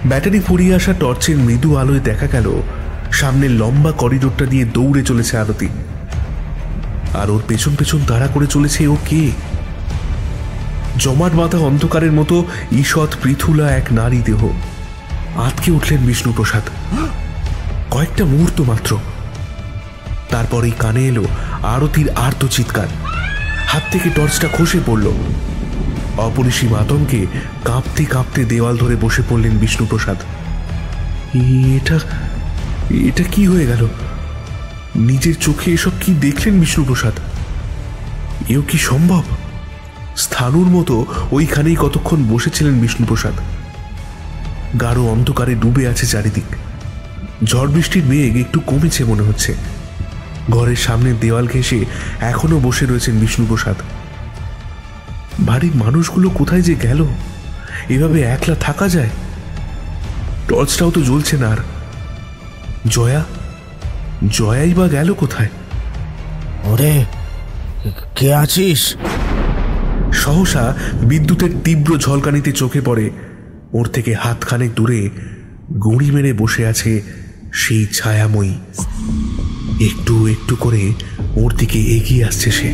ব্যাটারি ফুরিয়ে আসা টর্চের মৃদু আলোয় দেখা গেল সামনের লম্বা করিডোরটা দিয়ে দৌড়ে চলেছে আরতি। আর ওর পেছন পেছন তাড়া করে চলেছে ও কে? জমাট বাঁধা অন্ধকারের মতো ঈষৎ পৃথুলা এক নারী দেহ। আটকে উঠলেন বিষ্ণুপ্রসাদ। কয়েকটা মুহূর্ত মাত্র। তারপরেই কানে এলো আরতির আর্ত চিৎকার। হাত থেকে টর্চটা খসে পড়ল। অপরিসীম আতঙ্কে কাঁপতে কাঁপতে দেওয়াল ধরে বসে পড়লেন বিষ্ণুপ্রসাদ। এটা কি হয়ে গেল? নিজের চোখে এসব কি দেখলেন বিষ্ণুপ্রসাদ? এও কি সম্ভব? স্থানুর মতো ওইখানেই কতক্ষণ বসেছিলেন বিষ্ণুপ্রসাদ। গাঢ় অন্ধকারে ডুবে আছে চারিদিক। ঝড় বৃষ্টির মেঘ একটু কমেছে মনে হচ্ছে। ঘরের সামনে দেওয়াল ঘেঁষে এখনো বসে রয়েছেন বিষ্ণুপ্রসাদ। বাড়ির মানুষগুলো কোথায় যে গেল? এভাবে একলা থাকা যায়? টর্চটাও তো জ্বলছে না। আর জয়া জয়াই বা গেল কোথায়? ওরে, কে আছিস? সহসা বিদ্যুতের তীব্র ঝলকানিতে চোখে পড়ে ওর থেকে হাতখানেক দূরে গুঁড়ি মেরে বসে আছে সেই ছায়াময়ী। একটু একটু করে ওর দিকে এগিয়ে আসছে সে।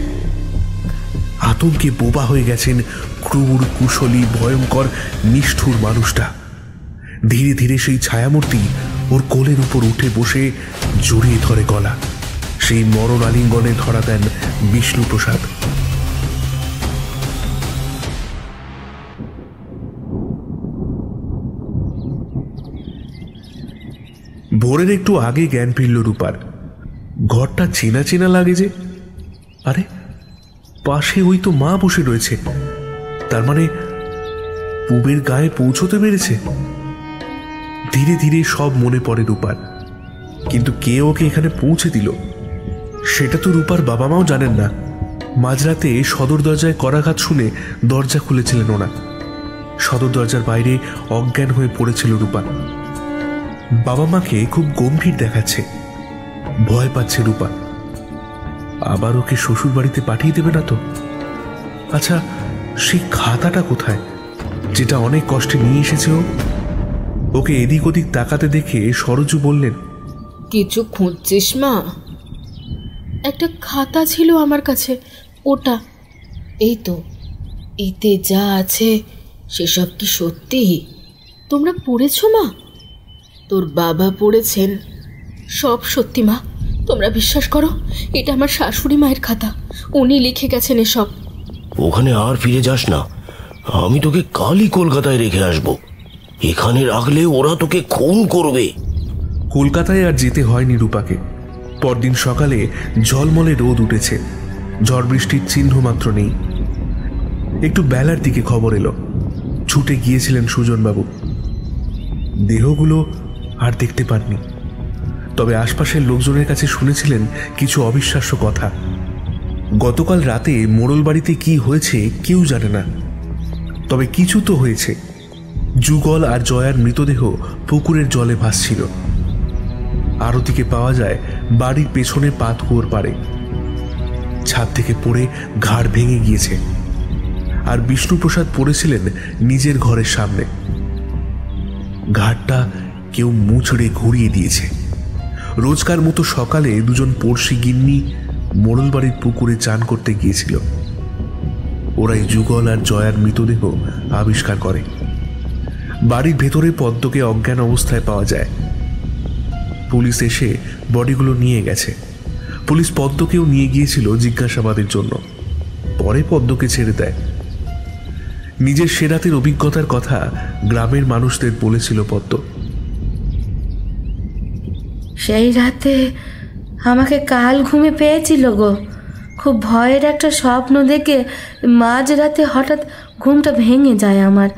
আতঙ্কে বোবা হয়ে গেছেন ক্রূর, কুশলী, ভয়ঙ্কর, নিষ্ঠুর মানুষটা। ধীরে ধীরে সেই ছায়ামূর্তি ওর কোলের উপর উঠে বসে জড়িয়ে ধরে গলা। সেই মরণ আলিঙ্গনে ধরা দেন বিষ্ণুপ্রসাদ। ভোরের একটু আগে জ্ঞান ফিরল রূপার। ঘরটা চেনা চেনা লাগে যে। আরে, পাশে ওই তো মা বসে রয়েছে। তার মানে পুবের গায়ে পৌঁছতে পেরেছে। ধীরে ধীরে সব মনে পড়ে রূপার। কিন্তু কে ওকে এখানে পৌঁছে দিল সেটা তো রূপার বাবা মাও জানেন না। মাঝরাতে সদর দরজায় করাঘাত শুনে দরজা খুলেছিলেন ওরা। সদর দরজার বাইরে অজ্ঞান হয়ে পড়েছিল রূপা। বাবা মাকে খুব গম্ভীর দেখাচ্ছে। ভয় পাচ্ছে রূপা। আবার ওকে শ্বশুর বাড়িতে পাঠিয়ে দেবে না তো? আচ্ছা, সেই খাতাটা কোথায় যেটা অনেক কষ্টে নিয়ে এসেছে ও? ওকে এদিক ওদিক তাকাতে দেখে সরজু বললেন, কিছু খুঁজছিস মা? একটা খাতা ছিল আমার কাছে, ওটা। এই তো, এতে যা আছে সেসব কি সত্যি? তোমরা পড়েছ মা? তোর বাবা পড়েছেন? সব সত্যি মা, তোমরা বিশ্বাস করো। এটা আমার শাশুড়ি মায়ের খাতা, উনি লিখে গেছেন এসব। ওখানে আর ফিরে যাস না, আমি তোকে কালই কলকাতায় রেখে আসবো। এখানে রাখলে ওরা তোকে খুন করবে। কলকাতায় আর যেতে হয়নি রূপাকে। পরদিন সকালে ঝলমলে রোদ উঠেছে, ঝড় বৃষ্টির চিহ্ন মাত্র নেই। একটু বেলার দিকে খবর এলো, ছুটে গিয়েছিলেন সুজনবাবু। দেহগুলো আর দেখতে পাননি, তবে আশপাশের লোকজনের কাছে শুনেছিলেন কিছু অবিশ্বাস্য কথা। গতকাল রাতে মোড়ল বাড়িতে কি হয়েছে কেউ জানে না, তবে কিছু তো হয়েছে। যুগল আর জয়ার মৃতদেহ পুকুরের জলে ভাসছিল। আরতিকে পাওয়া যায় বাড়ির পেছনে পাতকুয়োর পাড়ে। ছাদ থেকে পড়ে ঘাড় ভেঙে গিয়েছে। আর বিষ্ণুপ্রসাদ পড়েছিলেন নিজের ঘরের সামনে। ঘাটটা কেউ মুচড়ে ঘুরিয়ে দিয়েছে। রোজকার মতো সকালে দুজন পড়শি গিন্নি মোড়ল বাড়ির পুকুরে চান করতে গিয়েছিল। ওরাই যুগল আর জয়ার মৃতদেহ আবিষ্কার করে। বাড়ির ভেতরে পদ্মকে অজ্ঞান অবস্থায় পাওয়া যায়। পুলিশ এসে বডিগুলো নিয়ে গেছে। পুলিশ পদ্মকেও নিয়ে গিয়েছিল জিজ্ঞাসাবাদের জন্য। পরে পদ্মকে ছেড়ে দেয়। নিজের সে রাতের অভিজ্ঞতার কথা গ্রামের মানুষদের বলেছিল পদ্ম। সেই রাতে আমাকে কাল ঘুমে পেয়েছিল গো। খুব ভয়ের একটা স্বপ্ন দেখে মাঝরাতে হঠাৎ ঘুমটা ভেঙে যায় আমার।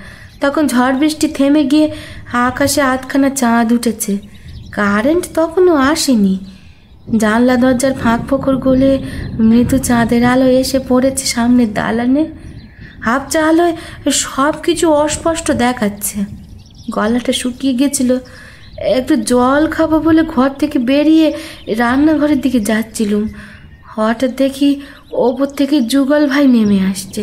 তখন ঝড় বৃষ্টি থেমে গিয়ে আকাশে আধখানা চাঁদ উঠেছে। কারেন্ট তখনও আসেনি। জানলা দরজার ফাঁক ফোকর গলে মৃদু চাঁদের আলো এসে পড়েছে সামনের দালানে। হাফচা আলোয় সব কিছু অস্পষ্ট দেখাচ্ছে। গলাটা শুকিয়ে গেছিল। একটু জল খাবো বলে ঘর থেকে বেরিয়ে রান্নাঘরের দিকে যাচ্ছিলুম। হঠাৎ দেখি ওপর থেকে যুগল ভাই নেমে আসছে।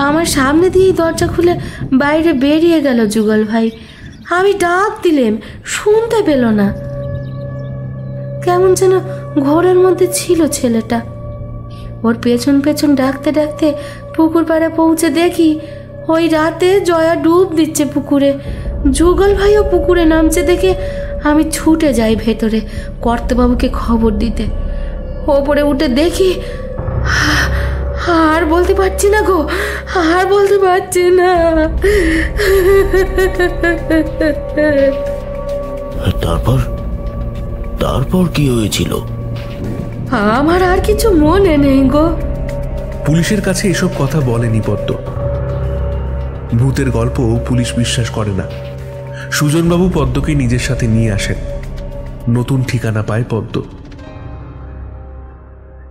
আমার সামনে দিয়েই দরজা খুলে বাইরে বেরিয়ে গেল যুগল ভাই। আমি ডাক দিলেম, শুনতে পেল না। কেমন যেন ঘোরের মধ্যে ছিল ছেলেটা। ওর পেছন পেছন ডাকতে ডাকতে পুকুর পাড়ে পৌঁছে দেখি ওই রাতে জয়া ডুব দিচ্ছে পুকুরে। যুগল ভাইও পুকুরে নামছে দেখে আমি ছুটে যাই ভেতরে কর্তাবাবুকে খবর দিতে। ওপরে উঠে দেখি, আর বলতে পারছি না গো, আর বলতে পারছি না। তারপর তারপর কি হয়েছিল? আমার আর কিছু মনে নেই গো। পুলিশের কাছে এসব কথা বলেনি পদ্ম। ভূতের গল্প পুলিশ বিশ্বাস করে না। সুজনবাবু পদ্মকে নিজের সাথে নিয়ে আসেন। নতুন ঠিকানা পায় পদ্ম।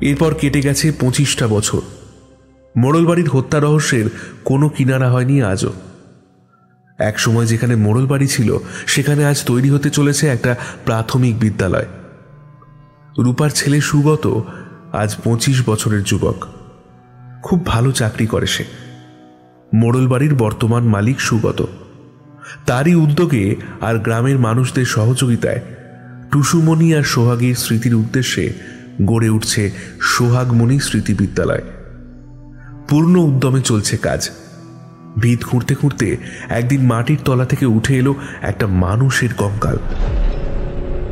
এরপর কেটে গেছে 25টা বছর। মোড়লবাড়ির হত্যা রহস্যের কোনো কিনারা হয়নি আজও। এক সময় যেখানে মোড়লবাড়ি ছিল সেখানে আজ তৈরি হতে চলেছে একটা প্রাথমিক বিদ্যালয়। রূপার ছেলে সুগত আজ 25 বছরের যুবক। খুব ভালো চাকরি করে সে। মোড়ল বাড়ির বর্তমান মালিক সুগত। তারই উদ্যোগে আর গ্রামের মানুষদের সহযোগিতায় টুসুমণি আর সোহাগীর স্মৃতির উদ্দেশ্যে গড়ে উঠছে সোহাগমণি স্মৃতি বিদ্যালয়। পূর্ণ উদ্যমে চলছে কাজ। ভিত খুঁড়তে খুঁড়তে একদিন মাটির তলা থেকে উঠে এলো একটা মানুষের কঙ্কাল।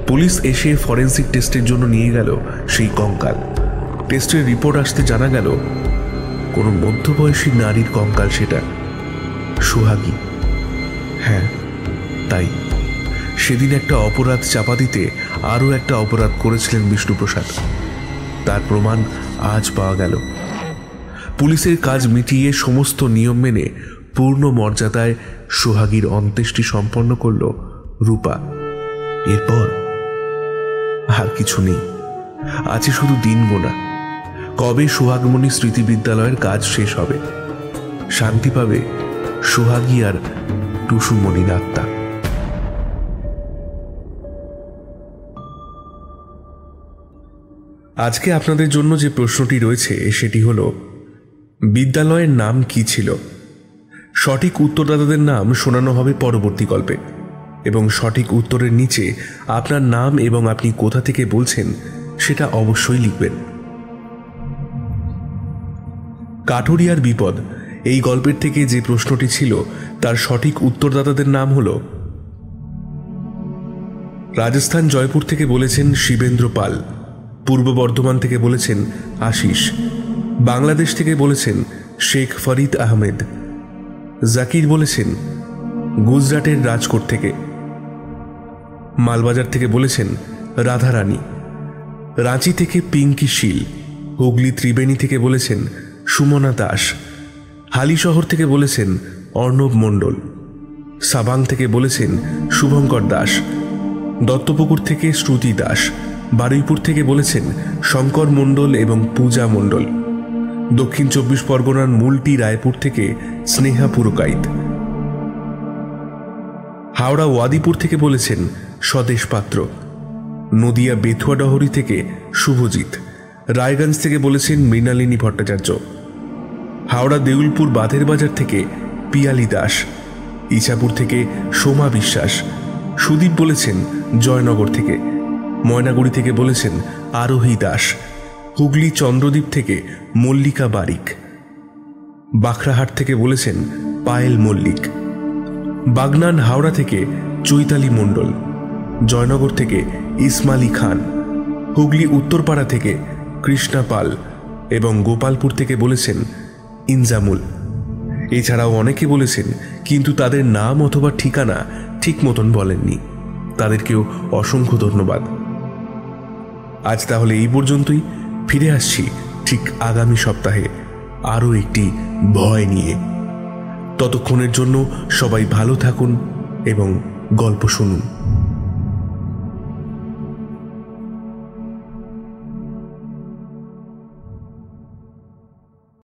পুলিশ এসে ফরেন্সিক টেস্টের জন্য নিয়ে গেল সেই কঙ্কাল। টেস্টের রিপোর্ট আসতে জানা গেল কোনো মধ্যবয়সী নারীর কঙ্কাল সেটা। সোহাগী। হ্যাঁ, তাই সেদিন একটা অপরাধ চাপা দিতে আরও একটা অপরাধ করেছিলেন বিষ্ণুপ্রসাদ। তার প্রমাণ আজ পাওয়া গেল। পুলিশের কাজ মিটিয়ে সমস্ত নিয়ম মেনে পূর্ণ মর্যাদায় সোহাগীর অন্ত্যেষ্টি সম্পন্ন করল রূপা। এরপর আর কিছু নেই, আছে শুধু দিন গোনা। কবে সোহাগমণি স্মৃতি বিদ্যালয়ের কাজ শেষ হবে, শান্তি পাবে সোহাগী আর টুসুমণির আত্মা। আজকে আপনাদের জন্য যে প্রশ্নটি রয়েছে সেটি হল, বিদ্যালয়ের নাম কি ছিল? সঠিক উত্তরদাতাদের নাম শোনানো হবে পরবর্তী গল্পে, এবং সঠিক উত্তরের নিচে আপনার নাম এবং আপনি কোথা থেকে বলছেন সেটা অবশ্যই লিখবেন। কাঠুরিয়ার বিপদ এই গল্পের থেকে যে প্রশ্নটি ছিল তার সঠিক উত্তরদাতাদের নাম হল, রাজস্থান জয়পুর থেকে বলেছেন শিবেন্দ্র পাল, পূর্ব বর্ধমান থেকে বলেছেন আশিস, বাংলাদেশ থেকে বলেছেন শেখ ফরিদ আহমেদ, জাকির বলেছেন গুজরাটের রাজকোট থেকে, মালবাজার থেকে বলেছেন রাধারানী, রাঁচি থেকে পিঙ্কি শীল, হুগলি ত্রিবেণী থেকে বলেছেন সুমনা দাস, হালিশহর থেকে বলেছেন অর্ণব মণ্ডল, সাবাং থেকে বলেছেন শুভঙ্কর দাস, দত্তপুকুর থেকে শ্রুতি দাস, বারুইপুর থেকে বলেছেন শঙ্কর মণ্ডল এবং পূজা মণ্ডল, দক্ষিণ 24 পরগনার মুলটি রায়পুর থেকে স্নেহা পুরকাইত, হাওড়া ওয়াদিপুর থেকে বলেছেন স্বদেশ পাত্র, নদিয়া বেথুয়াডহরি থেকে শুভজিৎ, রায়গঞ্জ থেকে বলেছেন মৃণালিনী ভট্টাচার্য, হাওড়া দেউলপুর বাঁধের বাজার থেকে পিয়ালি দাস, ইছাপুর থেকে সোমা বিশ্বাস, সুদীপ বলেছেন জয়নগর থেকে, ময়নাগুড়ি থেকে বলেছেন আরোহী দাস, হুগলি চন্দ্রদ্বীপ থেকে মল্লিকা বারিক, বাখরাহাট থেকে বলেছেন পায়েল মল্লিক, বাগনান হাওড়া থেকে চৈতালি মণ্ডল, জয়নগর থেকে ইসমালি খান, হুগলি উত্তরপাড়া থেকে কৃষ্ণা পাল এবং গোপালপুর থেকে বলেছেন ইনজামুল। এছাড়াও অনেকে বলেছেন, কিন্তু তাদের নাম অথবা ঠিকানা ঠিক মতন বলেননি। তাদেরকেও অসংখ্য ধন্যবাদ। আজ তাহলে এই পর্যন্তই। ফিরে আসছি ঠিক আগামী সপ্তাহে আরও একটি ভয় নিয়ে। ততক্ষণের জন্য সবাই ভালো থাকুন এবং গল্প শুনুন।